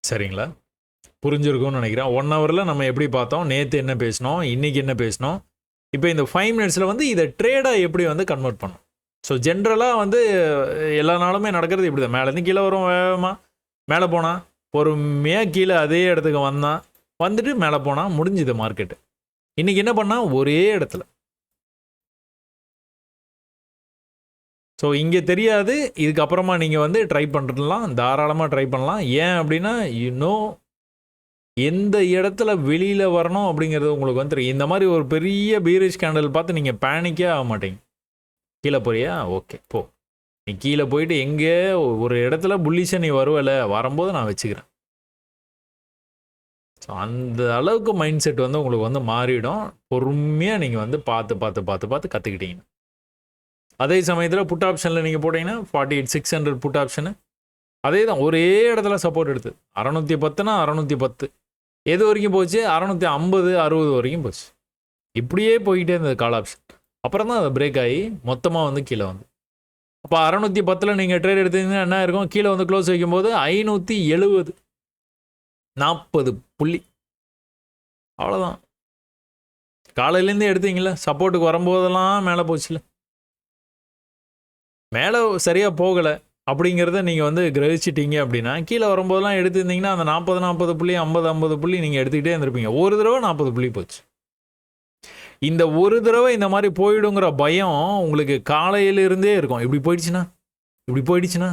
Speaker 1: சரிங்களா? புரிஞ்சிருக்கும்னு நினைக்கிறேன். 1 ஹவரில் நம்ம எப்படி பார்த்தோம், நேற்று என்ன பேசினோம், இன்றைக்கி என்ன பேசினோம், இப்போ இந்த 5 மினிட்ஸில் வந்து இதை ட்ரேடாக எப்படி வந்து கன்வெர்ட் பண்ணோம். ஸோ ஜென்ரலாக வந்து எல்லா நாளுமே நடக்கிறது இப்படி தான். மேலேருந்து கீழே வரும், வேகமாக மேலே போனால் பொறுமையாக கீழே அதே இடத்துக்கு வந்தான், வந்துட்டு மேலே போனால் முடிஞ்சுது மார்க்கெட்டு. இன்றைக்கி என்ன பண்ணால் ஒரே இடத்துல. ஸோ இங்கே தெரியாது. இதுக்கப்புறமா நீங்கள் வந்து ட்ரை பண்ணலாம், தாராளமாக ட்ரை பண்ணலாம். ஏன் அப்படின்னா எந்த இடத்துல வெளியில் வரணும் அப்படிங்கிறது உங்களுக்கு வந்து தெரியும். இந்த மாதிரி ஒரு பெரிய பீரிஷ் கேண்டல் பார்த்து நீங்கள் பேனிக்கே ஆக மாட்டீங்க. கீழே போறியா, ஓகே போ. நீ கீழே போயிட்டு எங்கே ஒரு இடத்துல புல்லிஷை நீ வருவல, வரும்போது நான் வச்சுக்கிறேன். ஸோ அந்த அளவுக்கு மைண்ட் செட் வந்து உங்களுக்கு வந்து மாறிடும். பொறுமையாக நீங்கள் வந்து பார்த்து பார்த்து பார்த்து பார்த்து கற்றுக்கிட்டீங்க. அதே சமயத்தில் புட் ஆப்ஷனில் நீங்கள் போட்டிங்கன்னா 48,600 புட் ஆப்ஷனு அதே தான், ஒரே இடத்துல சப்போர்ட் எடுத்து 610னா 610 எது வரைக்கும் போச்சு? 650, 60 வரைக்கும் போச்சு. இப்படியே போய்கிட்டே இருந்தது கால் ஆப்ஷன். அப்புறம் தான் அதை பிரேக் ஆகி மொத்தமாக வந்து கீழே வந்து, அப்போ 610ல் நீங்கள் ட்ரேட் எடுத்தீங்கன்னா என்ன இருக்கும்? கீழே வந்து க்ளோஸ் வைக்கும்போது 570, 40 புள்ளி, அவ்வளோதான். காலையிலேருந்தே எடுத்தீங்களா, சப்போர்ட்டுக்கு வரும்போதெல்லாம் மேலே போச்சுல, மேலே சரியாக போகலை அப்படிங்கிறத நீங்கள் வந்து கிரகிச்சிட்டீங்க அப்படின்னா கீழே வரும்போதெல்லாம் எடுத்துருந்தீங்கன்னா அந்த 40 புள்ளி 50 புள்ளி நீங்கள் எடுத்துக்கிட்டே இருந்திருப்பீங்க. ஒரு தடவை 40 புள்ளி போச்சு. இந்த ஒரு தடவை இந்த மாதிரி போயிடுங்கிற பயம் உங்களுக்கு காலையிலிருந்தே இருக்கும். இப்படி போயிடுச்சுன்னா, இப்படி போயிடுச்சுன்னா,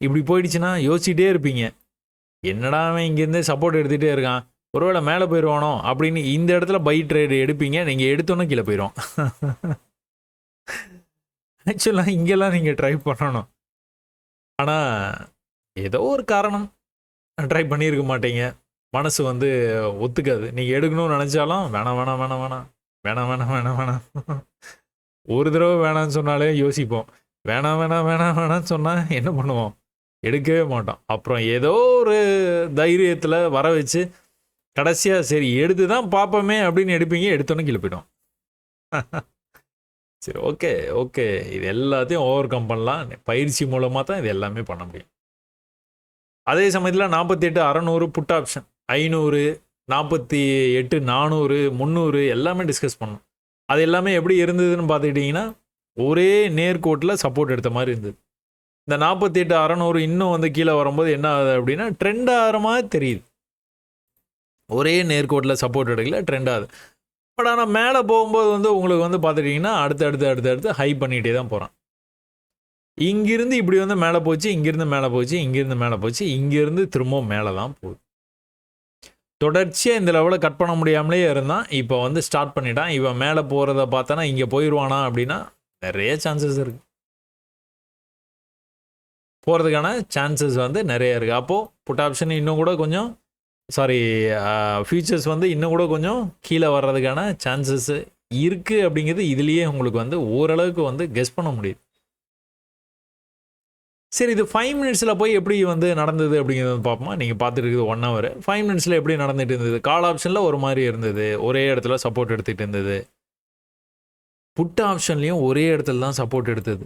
Speaker 1: இப்படி போயிடுச்சுன்னா யோசிச்சுட்டே இருப்பீங்க. என்னடா அவன் இங்கேருந்தே சப்போர்ட் எடுத்துகிட்டே இருக்கான், ஒருவேளை மேலே போயிடுவானோ அப்படின்னு இந்த இடத்துல பை ட்ரேடு எடுப்பீங்க. நீங்கள் எடுத்தோன்னே கீழே போயிடும். ஆக்சுவலாக இங்கெல்லாம் நீங்கள் ட்ரை பண்ணணும். ஆனால் ஏதோ ஒரு காரணம் ட்ரை பண்ணியிருக்க மாட்டீங்க. மனசு வந்து ஒத்துக்காது. நீங்கள் எடுக்கணும்னு நினச்சாலும் வேணாம் வேணாம் வேணாம் வேணாம் வேணாம் வேணாம் வேணாம் வேணாம். ஒரு தடவை வேணான்னு சொன்னாலே யோசிப்போம். வேணாம் வேணாம் வேணாம் வேணான்னு சொன்னால் என்ன பண்ணுவோம்? எடுக்கவே மாட்டோம். அப்புறம் ஏதோ ஒரு தைரியத்தில் வர வச்சு கடைசியாக சரி எடுத்து தான் பார்ப்போமே அப்படின்னு எடுப்பீங்க. எடுத்தோன்னே கீழே போய்டும். சரி, ஓகே, ஓகே. இது எல்லாத்தையும் ஓவர் கம் பண்ணலாம். பயிற்சி மூலமா தான் இது எல்லாமே பண்ண முடியும். அதே சமயத்துல 48,600 புட் ஆப்ஷன். 500, 48, 400, 300 எல்லாமே டிஸ்கஸ் பண்ணோம். அது எல்லாமே எப்படி இருந்ததுன்னு பார்த்துக்கிட்டிங்கன்னா, ஒரே நேர்கோட்டுல சப்போர்ட் எடுத்த மாரி இருந்தது. இந்த 48,600 இன்னும் வந்து கீழ வரும்போது என்ன ஆகுது அப்படின்னா, ட்ரெண்ட் ஆகுற மாரி தெரியுது. ஒரே நேர்கோட்டுல சப்போர்ட் எடுக்கல, ட்ரெண்ட் ஆகுது. பட் ஆனா மேல போகும்போது வந்து உங்களுக்கு வந்து பார்த்துக்கிட்டிங்கன்னா, அடுத்து ஹை பண்ணிட்டே தான் போறான். இங்கிருந்து இப்படி வந்து மேல போச்சு, இங்கிருந்து மேல போச்சு, இங்கிருந்து மேல போச்சு, இங்கிருந்து திரும்பவும் மேல தான் போகுது. தொடர்ச்சியா இந்த லெவல கட் பண்ண முடியாமலே இருந்தான். இப்போ வந்து ஸ்டார்ட் பண்ணிட்டான். இவன் மேல போறத பார்த்தனா, இங்க போயிருவானா அப்படின்னா, நெறைய சான்சஸ் இருக்கு. போறதுக்கான சான்சஸ் வந்து நெறைய இருக்கு. அப்போ புட் ஆப்ஷன் இன்னும் கூட கொஞ்சம் சாரி ஃபியூச்சர்ஸ் வந்து இன்னும் கூட கொஞ்சம் கீழ வர்றதுக்கான சான்சஸ் இருக்கு அப்படிங்கிறது இதுலயே உங்களுக்கு வந்து ஓரளவுக்கு வந்து கெஸ் பண்ண முடியுது. சரி, இது 5 மினிட்ஸ்ல போய் எப்படி வந்து நடந்தது அப்படிங்கிறத பார்ப்போமா? நீங்க பார்த்துட்டு இருக்குது 1 ஹவர். 5 மினிட்ஸ்ல எப்படி நடந்துட்டு இருந்தது? கால் ஆப்ஷன்ல ஒரு மாரி இருந்தது. ஒரே இடத்துல சப்போர்ட் எடுத்துட்டு இருந்தது. புட் ஆப்ஷன்லயும் ஒரே இடத்துல தான் சப்போர்ட் எடுத்தது.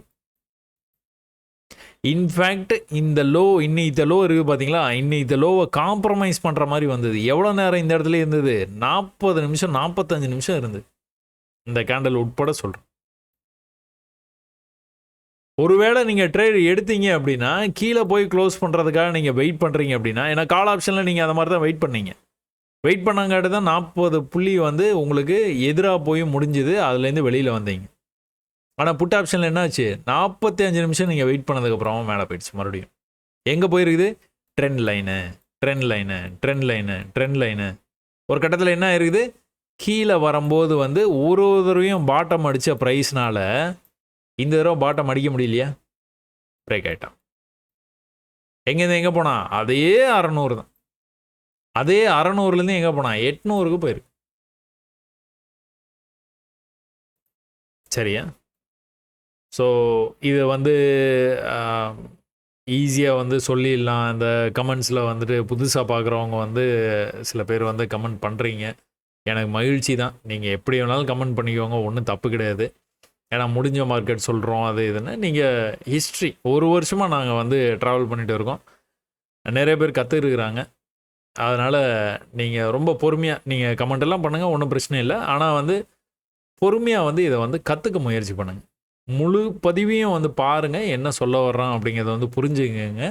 Speaker 1: இன்ஃபேக்ட் இந்த லோ இன்னைக்கு லோ இருக்கு பார்த்தீங்களா? இன்னைக்கு லோவ காம்ப்ரமைஸ் பண்ற மாரி வந்தது. எவ்வளோ நேரம் இந்த இடத்துல இருந்தது? 40 நிமிஷம், 45 நிமிஷம் இருந்தது. இந்த கேண்டில் உட்பட சொல்றேன். ஒருவேளை நீங்க ட்ரேட் எடுத்தீங்க அப்படின்னா, கீழ போய் க்ளோஸ் பண்றதுக்காக நீங்க வெயிட் பண்றீங்க அப்படின்னா, ஏன்னா கால் ஆப்ஷன்ல நீங்க அந்த மாரி தான் வெயிட் பண்ணீங்க. வெயிட் பண்ணங்காட்டி தான் 40 புள்ளி வந்து உங்களுக்கு எதிரா போய் முடிஞ்சது. அதுலேருந்து வெளியில வந்தீங்க. ஆனா புட் ஆப்ஷன்ல என்ன ஆச்சு? 45 நிமிஷம் நீங்க வெயிட் பண்ணதுக்கப்புறம் மேல போயிடுச்சு மறுபடியும். எங்க போயிருக்குது? Trend line, trend line, trend line, trend line. ஒரு கட்டத்தில என்ன ஆயிருக்குது? கீழ வரும்போது வந்து ஒரு தடவையும் பாட்டம் அடிச்ச பிரைஸ்னால, இந்த தடவ பாட்டம் அடிக்க முடியலையா? பிரேக் ஆயிட்டான். எங்கேருந்து எங்க போனான்? அதே 600 தான். அதே 600லேருந்து எங்க போனான்? 800க்கு போயிருக்கு. சரியா? ஸோ இது வந்து ஈஸியா வந்து சொல்லிடலாம். இந்த கமெண்ட்ஸில வந்துட்டு புதுசா பார்க்குறவங்க வந்து சில பேர் வந்து கமெண்ட் பண்றீங்க. எனக்கு மகிழ்ச்சி தான். நீங்க எப்படி வேணாலும் கமெண்ட் பண்ணிக்கோங்க. ஒண்ணும் தப்பு கிடையாது. ஏன்னா முடிஞ்ச மார்க்கெட் சொல்றோம். அது இதுன்னு நீங்க ஹிஸ்ட்ரி 1 வருஷமா நாங்க வந்து ட்ராவல் பண்ணிட்டு இருக்கோம். நெறைய பேர் கத்துருக்குறாங்க. அதனால நீங்க ரொம்ப பொறுமையா நீங்க கமெண்ட் எல்லாம் பண்ணுங்க. ஒண்ணும் பிரச்சனை இல்ல. ஆனா வந்து பொறுமையா வந்து இத வந்து கத்துக்க முயற்சி பண்ணுங்க. முழு பதிவையும் வந்து பாருங்க. என்ன சொல்ல வர்றான் அப்படிங்கிறத வந்து புரிஞ்சுக்கங்க.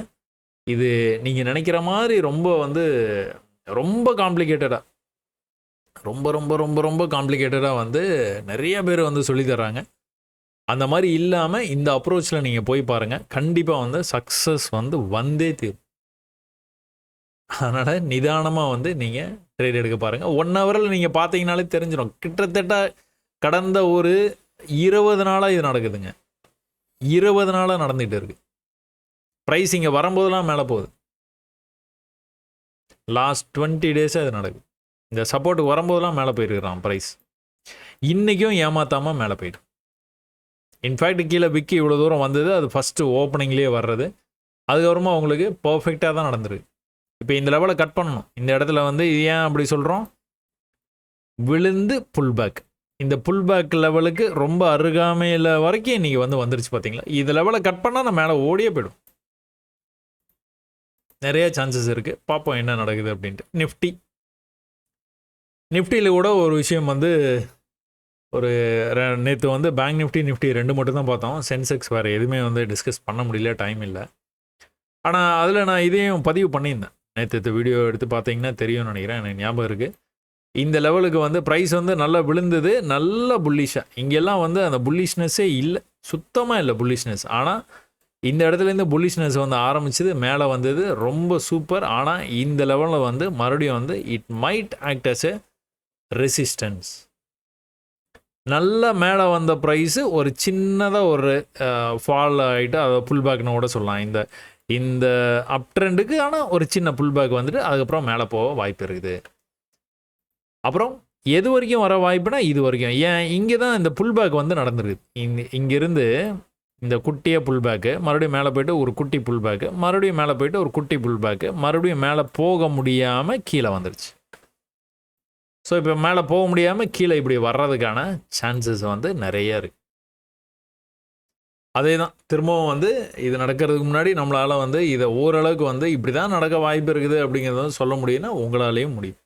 Speaker 1: இது நீங்க நினைக்கிற மாரி ரொம்ப வந்து ரொம்ப காம்ப்ளிகேட்டடா ரொம்ப ரொம்ப ரொம்ப ரொம்ப காம்ப்ளிகேட்டடா வந்து நெறைய பேர் வந்து சொல்லி தர்றாங்க. அந்த மாரி இல்லாம இந்த அப்ரோச்ல நீங்க போய் பாருங்க. கண்டிப்பா வந்து சக்சஸ் வந்து வந்தே தீரும். அதனால நிதானமா வந்து நீங்க ட்ரேட் எடுக்க பாருங்க. 1 ஹவர்ல நீங்க பார்த்தீங்கனாலே தெரிஞ்சிரும். கிட்டத்தட்ட கடந்த ஒரு 20 நாளா இது நடக்குதுங்க. 20 நாளா நடந்துட்டு இருக்கு. பிரைஸ் இங்க வரும்போதெல்லாம் மேல போகுது. லாஸ்ட் 20 டேஸா இது நடக்குது. இந்த சப்போர்ட்டுக்கு வரும்போதெல்லாம் மேல போயிருக்கிறான் பிரைஸ். இன்னைக்கும் ஏமாத்தாம மேல போயிடும். இன்ஃபேக்ட் கீழ விக்கி இவ்வளோ தூரம் வந்தது. அது ஃபர்ஸ்ட் ஓப்பனிங்லேயே வர்றது. அதுக்கப்புறமா உங்களுக்கு பெர்ஃபெக்ட்டா தான் நடந்திருக்கு. இப்போ இந்த லெவல கட் பண்ணணும். இந்த இடத்துல வந்து இது ஏன் அப்படி சொல்றோம்? விழுந்து புல் பேக். இந்த புல் பேக் லெவலுக்கு ரொம்ப அருகாமையில வரைக்கும் இன்னைக்கு வந்து வந்துருச்சு பார்த்தீங்களா? இந்த லெவல கட் பண்ணா நான் மேல ஓடியே போயிடும். நெறைய சான்சஸ் இருக்கு. பார்ப்போம் என்ன நடக்குது அப்படின்ட்டு. நிஃப்டியில கூட ஒரு விஷயம் வந்து ஒரு நேத்து வந்து பேங்க் நிஃப்டி 2 மட்டும் தான் பார்த்தோம். சென்செக்ஸ் வேற எதுவுமே வந்து டிஸ்கஸ் பண்ண முடியல. டைம் இல்ல. ஆனா அதில நான் இதையும் பதிவு பண்ணியிருந்தேன். நேத்து வீடியோ எடுத்து பார்த்தீங்கன்னா தெரியும்னு நினைக்கிறேன். எனக்கு ஞாபகம் இருக்கு. இந்த லெவலுக்கு வந்து பிரைஸ் வந்து நல்லா விழுந்தது. நல்ல புல்லிஷா. இங்கெல்லாம் வந்து அந்த புல்லிஷ்னஸே இல்ல. சுத்தமா இல்ல புல்லிஷ்னஸ். ஆனா இந்த இடத்துலேருந்து புல்லிஷ்னஸ் வந்து ஆரம்பிச்சது. மேலே வந்தது. ரொம்ப சூப்பர். ஆனா இந்த லெவல்ல வந்து மறுபடியும் வந்து it might act as a resistance. நல்லா மேலே வந்த பிரைஸ் ஒரு சின்னதா ஒரு ஃபால் ஆயிட்டு அத புல் பேக்னு கூட சொல்லலாம். இந்த அப் ட்ரெண்டுக்கு ஆனா ஒரு சின்ன புல் பேக் வந்துட்டு அதுக்கப்புறம் மேலே போக வாய்ப்பு இருக்குது. அப்புறம் எது வரைக்கும் வர வாய்ப்புனா இது வரைக்கும். ஏன் இங்கே தான் இந்த புல் பேக் வந்து நடந்திருக்கு. இங்கிருந்து இந்த குட்டிய புல் பேக்கு மறுபடியும் மேலே போயிட்டு ஒரு குட்டி புல் பேக்கு மறுபடியும் மேலே போயிட்டு ஒரு குட்டி புல் பேக்கு மறுபடியும் மேலே போக முடியாமல் கீழே வந்துருச்சு. ஸோ இப்போ மேலே போக முடியாமல் கீழே இப்படி வர்றதுக்கான சான்சஸ் வந்து நிறைய இருக்கு. அதே தான் திரும்பவும் வந்து இது நடக்கிறதுக்கு முன்னாடி நம்மளால் வந்து இதை ஓரளவுக்கு வந்து இப்படி தான் நடக்க வாய்ப்பு இருக்குது அப்படிங்கிறத வந்து சொல்ல முடியும்னா உங்களாலேயும் முடியும்.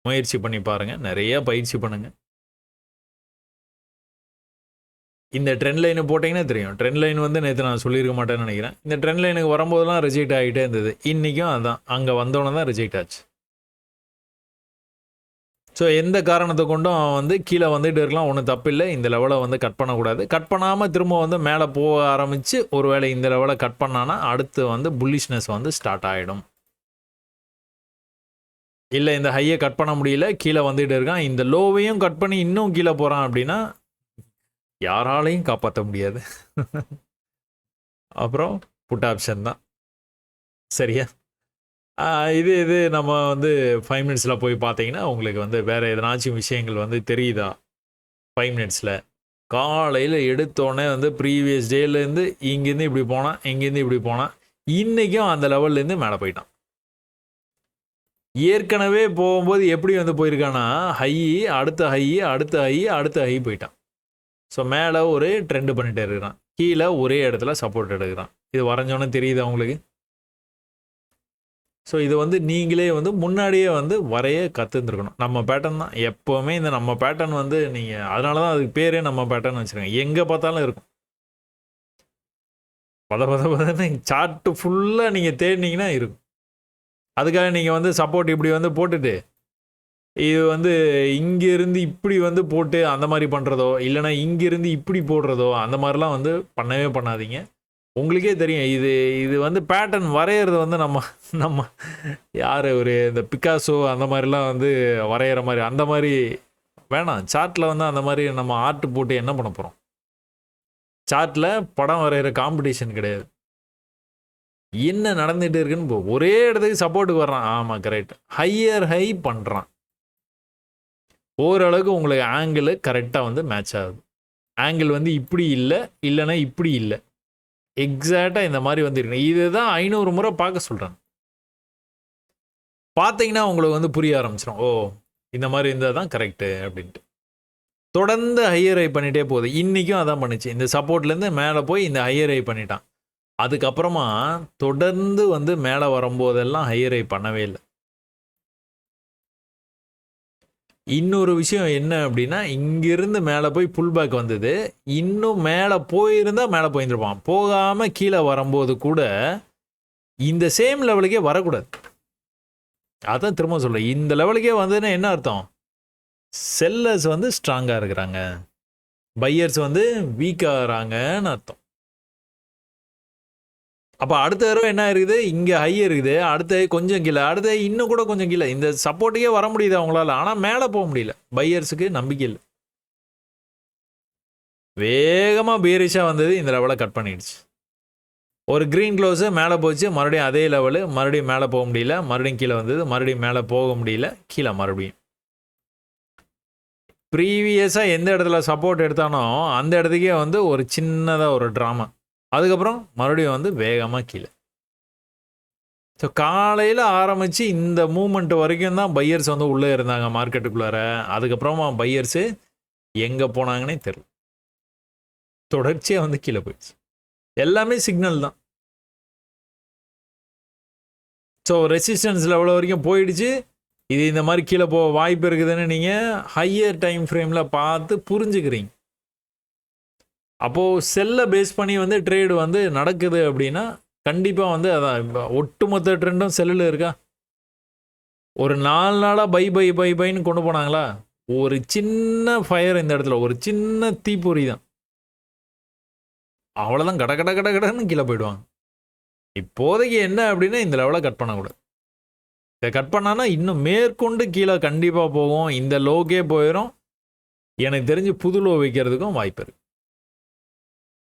Speaker 1: முயற்சி பண்ணி பாருங்கள், நிறைய பயிற்சி பண்ணுங்கள். இந்த ட்ரெண்ட் லைனை போட்டிங்கன்னா தெரியும். ட்ரெண்ட் லைன் வந்து நேற்று நான் சொல்லியிருக்க மாட்டேன்னு நினைக்கிறேன். இந்த ட்ரெண்ட் லைனுக்கு வரும்போதெல்லாம் ரிஜெக்ட் ஆகிட்டே இருந்தது. இன்றைக்கும் அதுதான், அங்கே வந்தோடனே தான் ரிஜெக்ட் ஆச்சு. ஸோ எந்த காரணத்தை கொண்டும் அவன் வந்து கீழே வந்துட்டு இருக்கலாம், ஒன்றும் தப்பில்லை. இந்த லெவலை வந்து கட் பண்ணக்கூடாது. கட் பண்ணாமல் திரும்ப வந்து மேலே போக ஆரம்பித்து ஒருவேளை இந்த லெவலை கட் பண்ணானா அடுத்து வந்து புல்லிஷ்னஸ் வந்து ஸ்டார்ட் ஆகிடும். இல்லை இந்த ஹையை கட் பண்ண முடியல, கீழே வந்துகிட்டு இருக்கான், இந்த லோவையும் கட் பண்ணி இன்னும் கீழே போகிறான் அப்படின்னா யாராலையும் காப்பாற்ற முடியாது. அப்புறம் புட் ஆப்ஷன் தான். சரியா? இது நம்ம வந்து 5 மினிட்ஸில் போய் பார்த்தீங்கன்னா உங்களுக்கு வந்து வேறு எதனாச்சும் விஷயங்கள் வந்து தெரியுதா 5 மினிட்ஸில். காலையில் எடுத்தோடனே வந்து ப்ரீவியஸ் டேலேருந்து இங்கேருந்து இப்படி போனான், இங்கேருந்து இப்படி போனான், இன்றைக்கும் அந்த லெவல்லேருந்து மேலே போயிட்டான். ஏற்கனவே போகும்போது எப்படி வந்து போயிருக்கான்னா ஹை, அடுத்த ஹை, அடுத்த ஹை, அடுத்த ஹை போயிட்டான். ஸோ மேலே ஒரு ட்ரெண்டு பண்ணிகிட்டே இருக்கிறான், கீழே ஒரே இடத்துல சப்போர்ட் எடுக்கிறான். இது வரைஞ்சோன்னே தெரியுது அவங்களுக்கு. ஸோ இது வந்து நீங்களே வந்து முன்னாடியே வந்து வரைய கற்றுந்துருக்கணும். நம்ம பேட்டர்ன் தான் எப்போவுமே, இந்த நம்ம பேட்டர்ன் வந்து நீங்கள் அதனால தான் அதுக்கு பேரே நம்ம பேட்டர்ன் வச்சுருங்க. எங்கே பார்த்தாலும் இருக்கும். பதன்னு சார்ட்டு ஃபுல்லாக நீங்கள் தேடினீங்கன்னா இருக்கும். அதுக்காக நீங்கள் வந்து சப்போர்ட் இப்படி வந்து போட்டுட்டு இது வந்து இங்கேருந்து இப்படி வந்து போட்டு அந்த மாதிரி பண்ணுறதோ, இல்லைனா இங்கேருந்து இப்படி போடுறதோ அந்த மாதிரிலாம் வந்து பண்ணவே பண்ணாதீங்க. உங்களுக்கே தெரியும் இது வந்து பேட்டர்ன் வரைகிறது வந்து நம்ம யார் ஒரு இந்த பிக்காசோ அந்த மாதிரிலாம் வந்து வரைகிற மாதிரி அந்த மாதிரி வேணாம். சார்ட்டில் வந்து அந்த மாதிரி நம்ம ஆர்ட் போட்டு என்ன பண்ண போகிறோம்? சார்ட்டில் படம் வரைகிற காம்படிஷன் கிடையாது. என்ன நடந்துகிட்டு இருக்குன்னு ஒரே இடத்துக்கு சப்போர்ட்டுக்கு வர்றான், ஆமாம் கரெக்ட், ஹையர் ஹை பண்ணுறான். ஓரளவுக்கு உங்களுக்கு ஆங்கிள் கரெக்டாக வந்து மேட்ச் ஆகுது. ஆங்கிள் வந்து இப்படி இல்லை, இல்லைன்னா இப்படி இல்லை, எக்ஸாக்டாக இந்த மாதிரி வந்துருக்கு. இதுதான் 500 முறை பார்க்க சொல்கிறேன். பார்த்தீங்கன்னா உங்களுக்கு வந்து புரிய ஆரம்பிச்சிடும், ஓ இந்த மாதிரி இருந்தால் தான் கரெக்டு அப்படின்ட்டு. தொடர்ந்து ஹையர் ஹை பண்ணிகிட்டே போகுது. இன்றைக்கும் அதான் பண்ணிச்சு. இந்த சப்போர்ட்லேருந்து மேலே போய் இந்த ஹையர் ஹை பண்ணிட்டான். அதுக்கப்புறமா தொடர்ந்து வந்து மேலே வரும்போதெல்லாம் ஹையர் ஹை பண்ணவே இல்லை. இன்னொரு விஷயம் என்ன அப்படின்னா, இங்கிருந்து மேலே போய் புல் பேக் வந்தது. இன்னும் மேலே போயிருந்தால் மேலே போயிருந்துருப்பான். போகாமல் கீழே வரும்போது கூட இந்த சேம் லெவலுக்கே வரக்கூடாது. அதான் திரும்ப சொல்கிறேன், இந்த லெவலுக்கே வந்ததுன்னா என்ன அர்த்தம்? செல்லர்ஸ் வந்து ஸ்ட்ராங்காக இருக்கிறாங்க, பையர்ஸ் வந்து வீக்காகிறாங்கன்னு அர்த்தம். அப்போ அடுத்த தடவை என்ன இருக்குது, இங்கே ஹை இருக்குது, அடுத்த கொஞ்சம் கீழே, அடுத்த இன்னும் கூட கொஞ்சம் கீழே. இந்த சப்போர்ட்டுக்கே வர முடியுது அவங்களால, ஆனால் மேலே போக முடியல. பையர்ஸுக்கு நம்பிக்கை இல்லை. வேகமாக பீரிஷாக வந்தது, இந்த லெவலை கட் பண்ணிடுச்சு. ஒரு க்ரீன் க்ளோஸு மேலே போச்சு, மறுபடியும் அதே லெவலு, மறுபடியும் மேலே போக முடியல, மறுபடியும் கீழே வந்தது, மறுபடியும் மேலே போக முடியல, கீழே மறுபடியும். ப்ரீவியஸாக எந்த இடத்துல சப்போர்ட் எடுத்தானோ அந்த இடத்துக்கே வந்து ஒரு சின்னதாக ஒரு ட்ராமா. அதுக்கப்புறம் மறுபடியும் வந்து வேகமாக கீழே. ஸோ காலையில் ஆரம்பித்து இந்த மூமெண்ட் வரைக்கும் தான் பையர்ஸ் வந்து உள்ளே இருந்தாங்க மார்க்கெட்டுக்குள்ளார. அதுக்கப்புறமா பையர்ஸு எங்கே போனாங்கன்னே தெரியல, தொடர்ச்சியாக வந்து கீழே போயிடுச்சு. எல்லாமே சிக்னல் தான். ஸோ ரெசிஸ்டன்ஸ் லெவல் வரைக்கும் போயிடுச்சு. இது இந்த மாதிரி கீழே போக வாய்ப்பு இருக்குதுன்னு நீங்கள் ஹையர் டைம் ஃப்ரேமில் பார்த்து புரிஞ்சுக்கிறீங்க. அப்போது செல்லை பேஸ் பண்ணி வந்து ட்ரேடு வந்து நடக்குது அப்படின்னா கண்டிப்பாக வந்து அதான் ஒட்டுமொத்த ட்ரெண்டும் செல்லில் இருக்கா? ஒரு 4 நாளாக பைன்னு கொண்டு போனாங்களா? ஒரு சின்ன ஃபயர் இந்த இடத்துல, ஒரு சின்ன தீப்பொறி தான், அவ்வளோதான், கடன்னு கீழே போயிடுவாங்க. இப்போதைக்கு என்ன அப்படின்னா இந்த லெவலை கட் பண்ணக்கூடாது. இதை கட் பண்ணான்னா இன்னும் மேற்கொண்டு கீழே கண்டிப்பாக போகும், இந்த லோக்கே போயிடும். எனக்கு தெரிஞ்சு புது லோ வைக்கிறதுக்கும் வாய்ப்பு இருக்குது.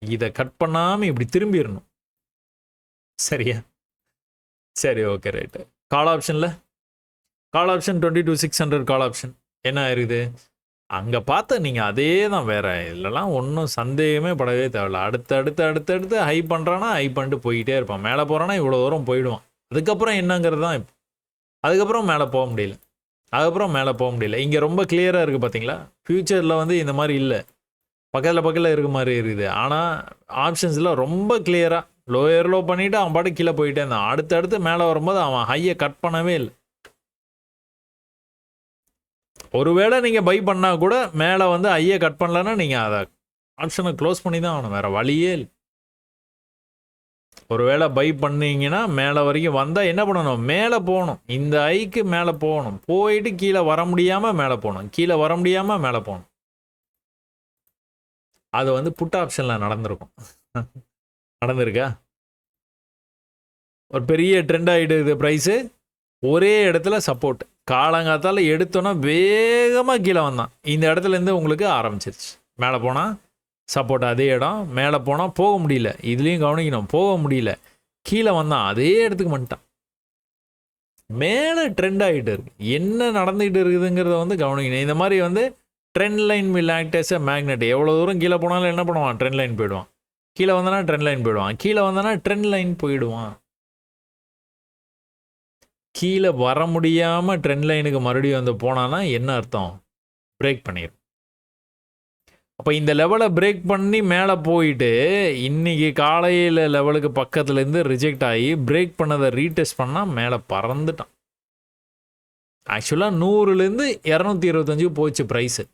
Speaker 1: இதை கட் பண்ணாமல் இப்படி திரும்பிடணும். சரியா? சரி, ஓகே, ரைட்டு. கால் ஆப்ஷனில் கால் ஆப்ஷன் 22,600 கால் ஆப்ஷன் என்ன ஆயிருக்குது? அங்கே பார்த்த நீங்கள் அதே தான், வேறு இல்லைலாம் ஒன்றும் சந்தேகமே படவே தேவையில்ல. அடுத்து ஹை பண்ணுறான்னா ஹை பண்ணிட்டு போய்கிட்டே இருப்பான். மேலே போகிறான்னா இவ்வளோ தூரம் போயிடுவான். அதுக்கப்புறம் என்னங்கிறது தான் இப்போ. அதுக்கப்புறம் மேலே போக முடியல. இங்கே ரொம்ப கிளியராக இருக்குது பார்த்தீங்களா? ஃப்யூச்சரில் வந்து இந்த மாதிரி இல்லை. பக்கத்தில் இருக்க மாதிரி இருக்குது. ஆனால் ஆப்ஷன்ஸில் ரொம்ப கிளியராக லோயர் லோ பண்ணிவிட்டு அவன் பாட்டு கீழே போயிட்டே இருந்தான். அடுத்தடுத்து மேலே வரும்போது அவன் ஹையை கட் பண்ணவே இல்லை. ஒருவேளை நீங்கள் பை பண்ணால் கூட மேலே வந்து ஹையை கட் பண்ணலன்னா நீங்கள் அதை ஆப்ஷனை க்ளோஸ் பண்ணி தான் ஆகணும், வேறு வழியே இல்லை. ஒருவேளை பை பண்ணீங்கன்னா மேலே வரைக்கும் வந்தால் என்ன பண்ணணும், மேலே போகணும், இந்த ஐக்கு மேலே போகணும், போயிட்டு கீழே வர முடியாமல் மேலே போகணும், கீழே வர முடியாமல் மேலே போகணும். அது வந்து புட் ஆப்ஷனில் நடந்திருக்கும். நடந்திருக்கா? ஒரு பெரிய ட்ரெண்ட் ஆகிடுது ப்ரைஸு, ஒரே இடத்துல சப்போர்ட், காலங்காத்தால் எடுத்தோன்னா வேகமாக கீழே வந்தான். இந்த இடத்துலேருந்து உங்களுக்கு ஆரம்பிச்சிருச்சு. மேலே போனால் சப்போர்ட் அதே இடம், மேலே போனால் போக முடியல, இதுலேயும் கவனிக்கணும், போக முடியல, கீழே வந்தான் அதே இடத்துக்கு வந்துட்டான். மேலே ட்ரெண்ட் ஆகிட்டு இருக்கு, என்ன நடந்துகிட்டு இருக்குதுங்கிறத வந்து கவனிக்கணும். இந்த மாதிரி வந்து trend line will act as a magnet. எவ்வளோ தூரம் கீழே போனாலும் என்ன பண்ணுவான், ட்ரெண்ட் லைன் போயிடுவான். கீழே வந்தானா ட்ரெண்ட் லைன் போயிடுவான், கீழே வந்தானா ட்ரெண்ட் லைன் போயிடுவான். கீழே வர முடியாமல் ட்ரெண்ட் லைனுக்கு மறுபடியும் வந்து போனான்னா என்ன அர்த்தம், பிரேக் பண்ணிடும். அப்போ இந்த லெவலை பிரேக் பண்ணி மேலே போயிட்டு இன்றைக்கி காலையில் லெவலுக்கு பக்கத்துலேருந்து ரிஜெக்ட் ஆகி பிரேக் பண்ணதை ரீடெஸ்ட் பண்ணால் மேலே பறந்துட்டான். ஆக்சுவலாக 100லேருந்து 225 போச்சு ப்ரைஸு.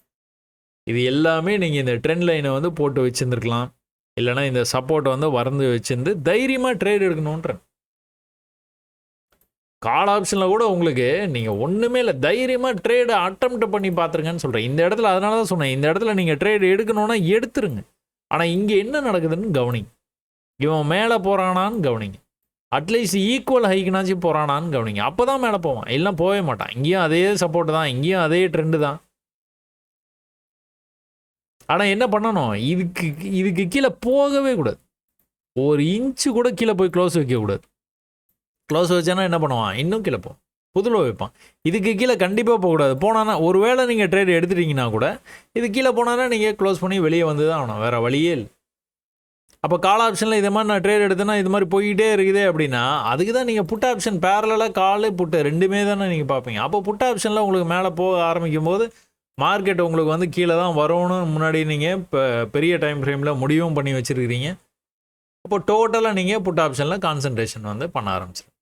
Speaker 1: இது எல்லாமே நீங்கள் இந்த ட்ரெண்ட் லைனை வந்து போட்டு வச்சுருந்துருக்கலாம், இல்லைனா இந்த சப்போர்ட்டை வந்து வரைந்து வச்சுருந்து தைரியமாக ட்ரேட் எடுக்கணுன்ற. கால் ஆப்ஷனில் கூட உங்களுக்கு நீங்கள் ஒன்றுமே இல்லை, தைரியமாக ட்ரேடு அட்டெம்ப்ட் பண்ணி பார்த்துருங்கன்னு சொல்கிறேன். இந்த இடத்துல அதனால தான் சொன்னேன், இந்த இடத்துல நீங்கள் ட்ரேடு எடுக்கணுன்னா எடுத்துருங்க. ஆனால் இங்கே என்ன நடக்குதுன்னு கவனிங்க. இவன் மேலே போகிறானான்னு கவனிங்க, அட்லீஸ்ட் ஈக்குவல் ஹைக்குனாச்சும் போகிறானான்னு கவனிங்க. அப்போ தான் மேலே போவான், இல்லைனா போகவே மாட்டான். இங்கேயும் அதே சப்போர்ட் தான், இங்கேயும் அதே ட்ரெண்டு தான். ஆனால் என்ன பண்ணணும், இதுக்கு கீழே போகவே கூடாது. ஒரு இன்ச்சு கூட கீழே போய் க்ளோஸ் வைக்கக்கூடாது. க்ளோஸ் வச்சானா என்ன பண்ணுவான், இன்னும் கீழே போவான், புதுல வைப்பான். இதுக்கு கீழே கண்டிப்பாக போகக்கூடாது. போனான்னா ஒரு வேளை நீங்கள் ட்ரேட் எடுத்துட்டீங்கன்னா கூட இது கீழே போனான்னா நீங்கள் க்ளோஸ் பண்ணி வெளியே வந்து தான் ஆகணும், வேறு வழியே இல்லை. அப்போ கால் ஆப்ஷனில் இதே மாதிரி நான் ட்ரேட் எடுத்தேன்னா இது மாதிரி போய்கிட்டே இருக்குது அப்படின்னா அதுக்கு தான் நீங்கள் புட் ஆப்ஷன் பேரலாக கால் புட்டு ரெண்டுமே தானே நீங்கள் பார்ப்பீங்க. அப்போ புட் ஆப்ஷனில் உங்களுக்கு மேலே போக ஆரம்பிக்கும் போது மார்க்கெட் உங்களுக்கு வந்து கீழே தான் வரும்னு முன்னாடி நீங்கள் இப்போ பெரிய டைம் ஃப்ரேமில் முடிவும் பண்ணி வச்சுருக்கிறீங்க. அப்போ டோட்டலாக நீங்கள் புட் ஆப்ஷனில் கான்சன்ட்ரேஷன் வந்து பண்ண ஆரம்பிச்சிடும்.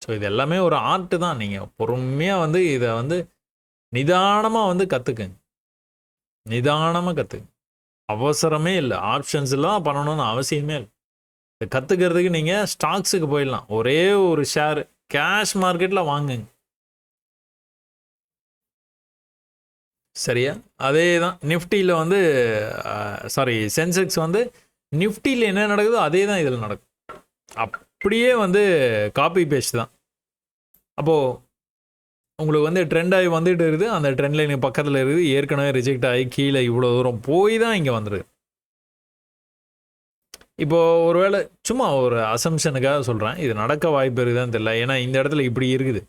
Speaker 1: ஸோ இது எல்லாமே ஒரு ஆர்ட்டு தான். நீங்கள் பொறுமையாக வந்து இதை வந்து நிதானமாக வந்து கற்றுக்குங்க, நிதானமாக கற்றுக்குங்க. அவசரமே இல்லை, ஆப்ஷன்ஸ்லாம் பண்ணணும்னு அவசியமே இல்லை. இதை கற்றுக்கிறதுக்கு நீங்கள் ஸ்டாக்ஸுக்கு போயிடலாம். ஒரே ஒரு ஷேர் கேஷ் மார்க்கெட்டில் வாங்குங்க, சரியா? அதே தான் நிஃப்டியில் வந்து சென்செக்ஸ் வந்து நிஃப்டியில் என்ன நடக்குதோ அதே தான் இதில் நடக்கும். அப்படியே வந்து காப்பி பேஸ்ட் தான். அப்போது உங்களுக்கு வந்து ட்ரெண்ட் ஆகி வந்துட்டு இருக்குது, அந்த ட்ரெண்ட் லைன் பக்கத்தில் இருக்குது, ஏற்கனவே ரிஜெக்ட் ஆகி கீழே இவ்வளோ தூரம் போய் தான் இங்கே வந்துடுது. இப்போது ஒருவேளை சும்மா ஒரு அசம்ஷனுக்காக சொல்கிறேன், இது நடக்க வாய்ப்பு இருக்குதான்னு தெரியல. ஏன்னா இந்த இடத்துல இப்படி இருக்குது,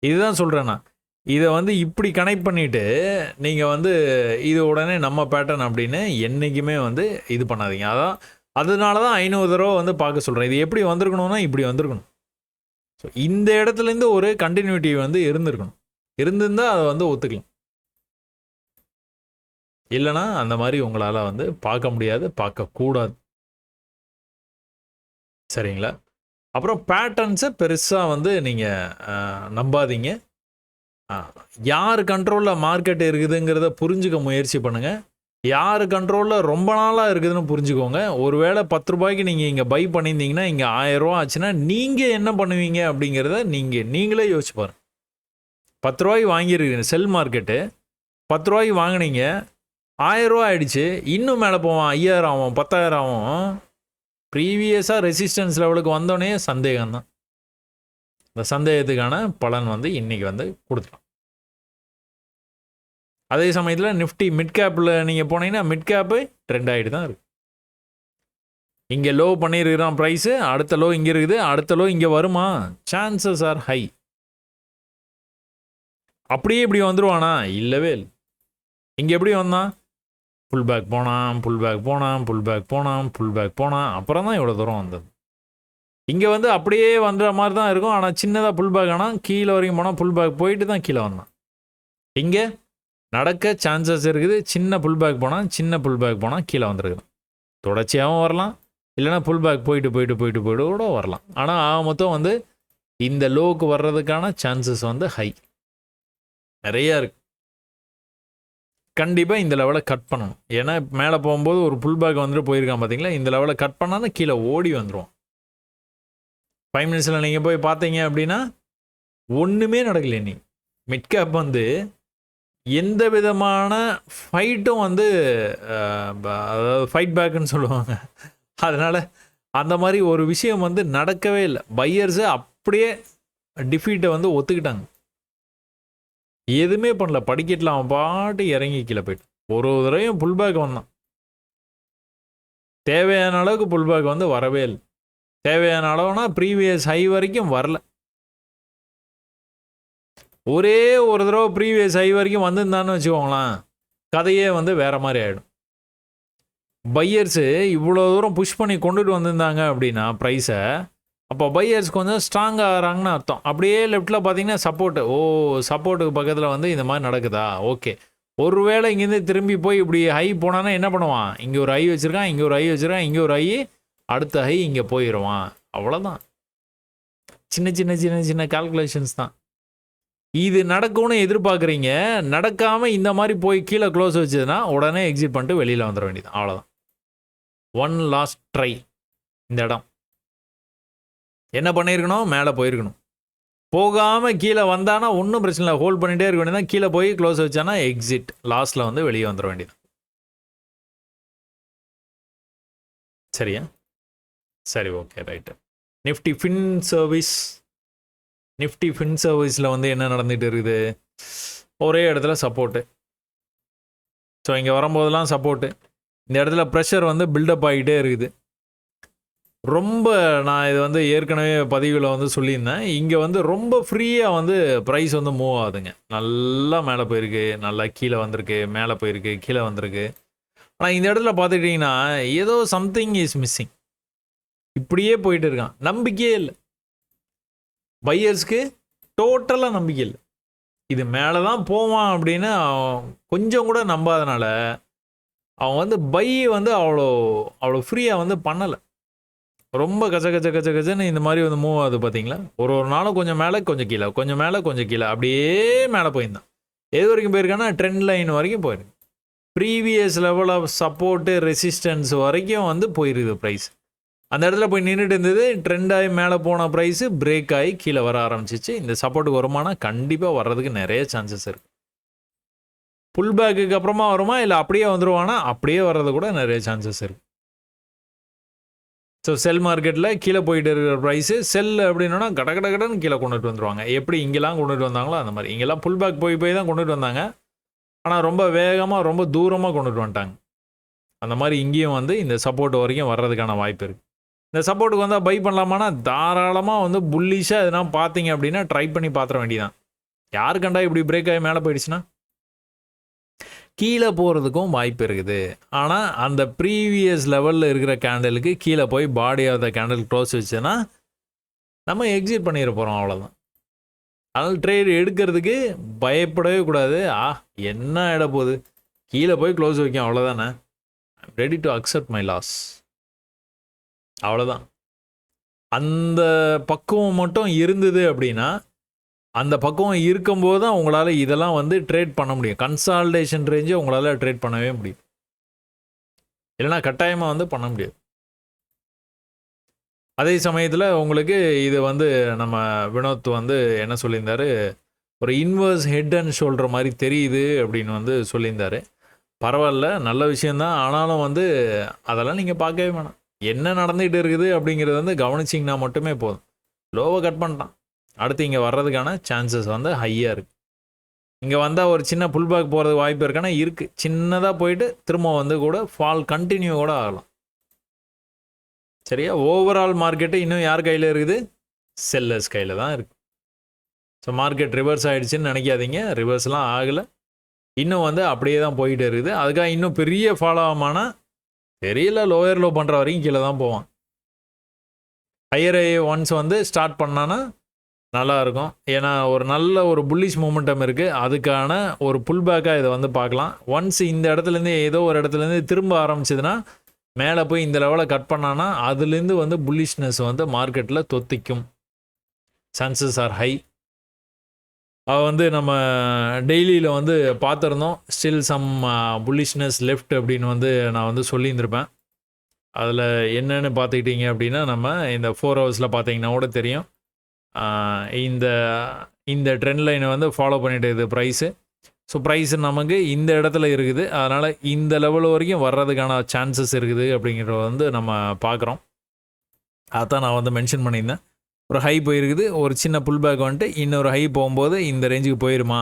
Speaker 1: இதுதான் சொல்கிறேன்னா இதை வந்து இப்படி கனெக்ட் பண்ணிவிட்டு நீங்கள் வந்து இது உடனே நம்ம பேட்டர்ன் அப்படின்னு என்றைக்குமே வந்து இது பண்ணாதீங்க. அதனால தான் 500 தடவை வந்து பார்க்க சொல்கிறேன். இது எப்படி வந்திருக்கணும்னா இப்படி வந்திருக்கணும். ஸோ இந்த இடத்துலேருந்து ஒரு கண்டினியூட்டி வந்து இருந்திருக்கணும், இருந்திருந்தால் அதை வந்து ஒத்துக்கலாம். இல்லைனா அந்த மாதிரி உங்களால் வந்து பார்க்க முடியாது, பார்க்கக்கூடாது, சரிங்களா? அப்புறம் பேட்டர்ன்ஸை பெருசாக வந்து நீங்கள் நம்பாதீங்க. யார் கண்ட்ரோலில் மார்க்கெட் இருக்குதுங்கிறத புரிஞ்சுக்க முயற்சி பண்ணுங்கள். யார் கண்ட்ரோலில் ரொம்ப நாளாக இருக்குதுன்னு புரிஞ்சுக்கோங்க. ஒருவேளை 10 ரூபாய்க்கு நீங்கள் இங்கே பை பண்ணியிருந்தீங்கன்னா இங்கே 1000 ரூபா ஆச்சுன்னா நீங்கள் என்ன பண்ணுவீங்க அப்படிங்கிறத நீங்களே யோசிச்சு பாருங்க. 10 ரூபாய்க்கு வாங்கியிருக்கீங்க, செல் மார்க்கெட்டு 10 ரூபாய்க்கு வாங்கினீங்க, 1000 ரூபா ஆகிடுச்சு, இன்னும் மேலே போவான், 5000 ஆகும், 10000 ஆகும். ப்ரீவியஸாக ரெசிஸ்டன்ஸ் லெவலுக்கு வந்தோடனே சந்தேகம் தான். இந்த சந்தேகத்துக்கான பலன் வந்து இன்றைக்கி வந்து கொடுத்துலாம். அதே சமயத்தில் நிஃப்டி மிட் கேப்பில் நீங்கள் போனீங்கன்னா மிட் கேப்பு ட்ரெண்ட் ஆகிட்டு தான் இருக்குது. இங்கே லோ பண்ணியிருக்கிறான் ப்ரைஸு, அடுத்த லோ இங்கே இருக்குது, அடுத்த லோ இங்கே வருமா, சான்சஸ் ஆர் ஹை. அப்படியே இப்படி வந்துடுவானா, இல்லவே இல்லை. இங்கே எப்படி வந்தான், புல் பேக் போனான், புல் பேக் போனான், புல் பேக் போனான், புல் பேக் போனான், அப்புறம் தான் இவ்வளோ தூரம் வந்தது. இங்கே வந்து அப்படியே வந்துடுற மாதிரி தான் இருக்கும், ஆனால் சின்னதாக புல் பேக் ஆனால் கீழே வரைக்கும் போனால் புல் பேக் போயிட்டு தான் கீழே வந்தான். இங்கே நடக்க சான்சஸ் இருக்குது. சின்ன புல் பேக் போனால் கீழே வந்துருக்குது. தொடர்ச்சியாகவும் வரலாம், இல்லைனா புல் பேக் போயிட்டு கூட வரலாம். ஆனால் மொத்தம் வந்து இந்த லோவுக்கு வர்றதுக்கான சான்சஸ் வந்து ஹை, நிறையா இருக்குது. கண்டிப்பாக இந்த லெவலை கட் பண்ணணும். ஏன்னா மேலே போகும்போது ஒரு புல் பேக் வந்துட்டு போயிருக்கான் பார்த்தீங்களா, இந்த லெவலை கட் பண்ணால் கீழே ஓடி வந்துடும். 5 மினிட்ஸில் நீங்கள் போய் பார்த்தீங்க அப்படின்னா ஒன்றுமே நடக்கல. நீ மிட் கேப் வந்து எந்த விதமான ஃபைட்டும் வந்து அதாவது ஃபைட் பேக்குன்னு சொல்லுவாங்க. அதனால் அந்த மாதிரி ஒரு விஷயம் வந்து நடக்கவே இல்லை. பையர்ஸு அப்படியே டிஃபீட்டை வந்து ஒத்துக்கிட்டாங்க. எதுவுமே பண்ணல. படிக்கட்டில் அவன் பாட்டு இறங்கி கீழே போயிட்டு ஒரு தடவையும் புல் பேக் வந்தான். தேவையான அளவுக்கு புல் பேக் வந்து வரவே இல்லை. தேவையான அளவுனா ப்ரீவியஸ் ஹை வரைக்கும் வரல. ஒரே ஒரு தடவை ப்ரீவியஸ் ஹை வரைக்கும் வந்திருந்தான்னு வச்சுக்கோங்களேன், கதையே வந்து வேறு மாதிரி ஆகிடும். பையர்ஸு இவ்வளோ தூரம் புஷ் பண்ணி கொண்டுட்டு வந்திருந்தாங்க அப்படின்னா ப்ரைஸை, அப்போ பையர்ஸ் கொஞ்சம் ஸ்ட்ராங் ஆகிறாங்கன்னு அர்த்தம். அப்படியே லெஃப்ட்டில் பார்த்தீங்கன்னா சப்போர்ட்டு, சப்போர்ட்டுக்கு பக்கத்தில் வந்து இந்த மாதிரி நடக்குதா, ஓகே. ஒருவேளை இங்கேருந்து திரும்பி போய் இப்படி ஹை போனான்னா என்ன பண்ணுவான், இங்கே ஒரு ஹை வச்சுருக்கான், இங்கே ஒரு ஹை வச்சுருக்கான், இங்கே ஒரு ஹை, அடுத்த ஹை இங்கே போயிடுவான். அவ்வளோதான். சின்ன சின்ன சின்ன சின்ன கால்குலேஷன்ஸ் தான். இது நடக்கும்னு எதிர்பார்க்குறீங்க, நடக்காமல் இந்த மாதிரி போய் கீழே க்ளோஸ் வச்சதுன்னா உடனே எக்ஸிட் பண்ணிட்டு வெளியில் வந்துட வேண்டியது, அவ்வளோதான். One last try. இந்த இடம் என்ன பண்ணியிருக்கணும், மேலே போயிருக்கணும். போகாமல் கீழே வந்தானா ஒன்றும் பிரச்சனை இல்லை, ஹோல்ட் பண்ணிகிட்டே இருக்க வேண்டியதான். கீழே போய் க்ளோஸ் வச்சானா எக்ஸிட், லாஸ்ட்டில் வந்து வெளியே வந்துட வேண்டியது. சரியா? சரி, ஓகே, ரைட்டு. நிஃப்டி ஃபின் சர்வீஸில் வந்து என்ன நடந்துகிட்டு இருக்குது, ஒரே இடத்துல சப்போர்ட்டு. ஸோ இங்கே வரும்போதெல்லாம் சப்போர்ட்டு, இந்த இடத்துல ப்ரெஷர் வந்து பில்டப் ஆகிட்டே இருக்குது. ரொம்ப நான் இது வந்து ஏற்கனவே பதிவில் வந்து சொல்லியிருந்தேன், இங்கே வந்து ரொம்ப ஃப்ரீயாக வந்து ப்ரைஸ் வந்து மூவ் ஆகுதுங்க. நல்லா மேலே போயிருக்கு, நல்லா கீழே வந்திருக்கு, மேலே போயிருக்கு, கீழே வந்திருக்கு. ஆனால் இந்த இடத்துல பார்த்துக்கிட்டிங்கன்னா ஏதோ சம்திங் இஸ் மிஸ்ஸிங். இப்படியே போயிட்டு இருக்கான், நம்பிக்கையே இல்லை. பையர்ஸ்க்கு டோட்டலாக நம்பிக்கை இல்லை. இது மேலே தான் போவான் அப்படின்னு கொஞ்சம் கூட நம்பாதனால அவன் வந்து பை வந்து அவ்வளோ ஃப்ரீயாக வந்து பண்ணலை. ரொம்ப கச்சன்னு இந்த மாதிரி வந்து மூவ் ஆகுது பார்த்தீங்களா. ஒரு நாளும் கொஞ்சம் மேலே கொஞ்சம் கீழே, கொஞ்சம் மேலே கொஞ்சம் கீழே, அப்படியே மேலே போயிருந்தான். எது வரைக்கும் போயிருக்கான்னா ட்ரெண்ட் லைன் வரைக்கும் போயிருக்கு. Previous level of support resistance வரைக்கும் வந்து போயிருக்குது ப்ரைஸ். அந்த இடத்துல போய் நின்றுட்டு இருந்தது, ட்ரெண்ட் ஆகி மேலே போன ப்ரைஸு பிரேக் ஆகி கீழே வர ஆரம்பிச்சிச்சு. இந்த சப்போர்ட்டுக்கு வருமானா கண்டிப்பாக வர்றதுக்கு நிறைய சான்சஸ் இருக்குது. புல் பேக்குக்கு அப்புறமா வருமா, இல்லை அப்படியே வந்துடுவானா, அப்படியே வர்றது கூட நிறைய சான்சஸ் இருக்குது. ஸோ செல் மார்க்கெட்டில் கீழே போயிட்டு இருக்கிற ப்ரைஸு, செல் அப்படின்னா கடன்னு கீழே கொண்டுட்டு வந்துடுவாங்க. எப்படி இங்கெல்லாம் கொண்டுட்டு வந்தாங்களோ அந்த மாதிரி. இங்கெல்லாம் புல் பேக் போய் தான் கொண்டுட்டு வந்தாங்க, ஆனால் ரொம்ப வேகமாக ரொம்ப தூரமாக கொண்டுட்டு வந்துட்டாங்க. அந்த மாதிரி இங்கேயும் வந்து இந்த சப்போர்ட் வரைக்கும் வர்றதுக்கான வாய்ப்பு இருக்குது. இந்த சப்போர்ட்டுக்கு வந்தால் பை பண்ணலாமான்னா தாராளமாக வந்து புல்லிஷாக எதுனா பார்த்தீங்க அப்படின்னா ட்ரை பண்ணி பார்த்துட வேண்டியதான். யாரு கண்டா இப்படி பிரேக் ஆகி மேலே போயிடுச்சுன்னா கீழே போகிறதுக்கும் வாய்ப்பு இருக்குது. ஆனால் அந்த ப்ரீவியஸ் லெவலில் இருக்கிற கேண்டலுக்கு கீழே போய் body of the candle close வச்சுன்னா நம்ம எக்ஸிட் பண்ணிட போகிறோம், அவ்வளோதான். அதனால் ட்ரேட் எடுக்கிறதுக்கு பயப்படவே கூடாது. என்ன ஆகிட போகுது, கீழே போய் க்ளோஸ் வைக்கும், அவ்வளோதானே. Ready to accept my loss, அவ்வளோதான். அந்த பக்குவம் மட்டும் இருந்தது அப்படின்னா, அந்த பக்குவம் இருக்கும்போது தான் உங்களால் இதெல்லாம் வந்து ட்ரேட் பண்ண முடியும். கன்சால்டேஷன் ரேஞ்சை உங்களால் ட்ரேட் பண்ணவே முடியும், இல்லைனா கட்டாயமாக வந்து பண்ண முடியாது. அதே சமயத்தில் உங்களுக்கு இது வந்து நம்ம வினோத் வந்து என்ன சொல்லியிருந்தார், ஒரு இன்வர்ஸ் ஹெட் அண்ட் ஷோல்டர் மாதிரி தெரியுது அப்படின்னு வந்து சொல்லியிருந்தார். பரவாயில்ல, நல்ல விஷயந்தான். ஆனாலும் வந்து அதெல்லாம் நீங்கள் பார்க்கவே வேணாம். என்ன நடந்துகிட்டு இருக்குது அப்படிங்கிறது வந்து கவனிச்சிங்கன்னா மட்டுமே போதும். லோவை கட் பண்ணிட்டான், அடுத்து இங்கே வர்றதுக்கான சான்சஸ் வந்து ஹையாக இருக்குது. இங்கே வந்தால் ஒரு சின்ன புல் பேக் போகிறதுக்கு வாய்ப்பு இருக்கானா இருக்குது. சின்னதாக போயிட்டு திரும்ப வந்து கூட ஃபால் கண்டினியூ கூட ஆகலாம். சரியா? ஓவரால் மார்க்கெட்டு இன்னும் யார் கையில் இருக்குது, செல்லர்ஸ் கையில் தான் இருக்குது. ஸோ மார்க்கெட் ரிவர்ஸ் ஆகிடுச்சின்னு நினைக்காதீங்க, ரிவர்ஸ்லாம் ஆகலை. இன்னும் வந்து அப்படியே தான் போயிட்டு இருக்குது. அதுக்காக இன்னும் பெரிய ஃபாலோ ஆகுமானா தெரியல. லோயர் லோ பண்ணுற வரைக்கும் கீழே தான் போவான். ஹையர் ஒன்ஸ் வந்து ஸ்டார்ட் பண்ணான்னா நல்லாயிருக்கும். ஏன்னா ஒரு நல்ல ஒரு புல்லிஷ் மொமெண்டம் இருக்குது. அதுக்கான ஒரு புல் பேக்காக இதை வந்து பார்க்கலாம். ஒன்ஸ் இந்த இடத்துலேருந்து ஏதோ ஒரு இடத்துலேருந்து திரும்ப ஆரம்பிச்சதுன்னா மேலே போய் இந்த லெவலில் கட் பண்ணான்னா அதுலேருந்து வந்து புல்லிஷ்னஸ் வந்து மார்க்கெட்டில் தொத்திக்கும். Chances are high. அது வந்து நம்ம டெய்லியில் வந்து பார்த்துருந்தோம். ஸ்டில் சம் புல்லிஷ்னஸ் லெஃப்ட் அப்படின்னு வந்து நான் வந்து சொல்லியிருந்திருப்பேன். அதில் என்னென்னு பார்த்துக்கிட்டிங்க அப்படின்னா நம்ம இந்த 4 ஹவர்ஸில் பார்த்தீங்கன்னா கூட தெரியும். இந்த இந்த ட்ரெண்ட் லைனை வந்து ஃபாலோ பண்ணிட்டு இருக்குது ப்ரைஸு. ஸோ ப்ரைஸ் நமக்கு இந்த இடத்துல இருக்குது. அதனால் இந்த லெவல் வரைக்கும் வர்றதுக்கான சான்சஸ் இருக்குது அப்படிங்கிறத வந்து நம்ம பார்க்குறோம். அதான் நான் வந்து மென்ஷன் பண்ணியிருந்தேன். ஒரு ஹை போயிருக்குது, ஒரு சின்ன புல் பேக் வந்துட்டு இன்னொரு ஹை போகும்போது இந்த ரேஞ்சுக்கு போயிருமா?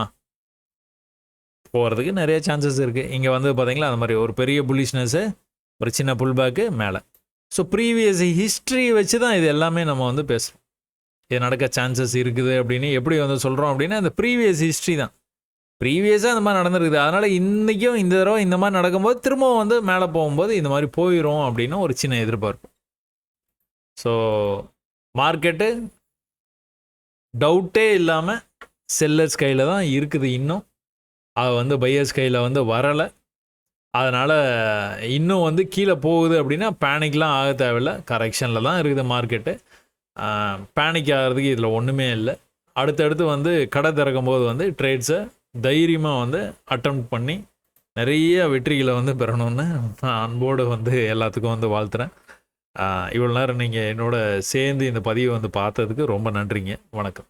Speaker 1: போகிறதுக்கு நிறைய சான்சஸ் இருக்குது. இங்கே வந்து பார்த்தீங்களா அந்த மாதிரி ஒரு பெரிய புல்லிஷ்னஸ்ஸு, ஒரு சின்ன புல் பேக்கு மேலே. ஸோ ப்ரீவியஸ் ஹிஸ்ட்ரி வச்சு தான் இது எல்லாமே நம்ம வந்து பேசுகிறோம். இது நடக்க சான்சஸ் இருக்குது அப்படின்னு எப்படி வந்து சொல்கிறோம் அப்படின்னா இந்த ப்ரீவியஸ் ஹிஸ்ட்ரி தான். ப்ரீவியஸாக இந்த மாதிரி நடந்திருக்குது. அதனால் இன்றைக்கும் இந்த தடவை இந்த மாதிரி நடக்கும்போது திரும்பவும் வந்து மேலே போகும்போது இந்த மாதிரி போயிடும் அப்படின்னு ஒரு சின்ன எதிர்பார்ப்பு. ஸோ மார்க்கெட்டு டவுட்டே இல்லாமல் செல்லர்ஸ் கையில் தான் இருக்குது இன்னும். அது வந்து பையர்ஸ் கையில் வந்து வரலை. அதனால் இன்னும் வந்து கீழே போகுது அப்படின்னா பேனிக்லாம் ஆக தேவையில்லை. கரெக்ஷனில் தான் இருக்குது மார்க்கெட்டு. பேனிக் ஆகிறதுக்கு இதில் ஒன்றுமே இல்லை. அடுத்தடுத்து வந்து கடை திறக்கும் போது வந்து ட்ரேட்ஸை தைரியமாக வந்து அட்டெம்ப்ட் பண்ணி நிறைய வெற்றிகளை வந்து பெறணும்னு நான் அன்போடு வந்து எல்லாத்துக்கும் வந்து வாழ்த்துறேன். இவ்வளோ நேரம் நீங்கள் என்னோட சேர்ந்து இந்த பதிவை வந்து பார்த்ததுக்கு ரொம்ப நன்றிங்க. வணக்கம்.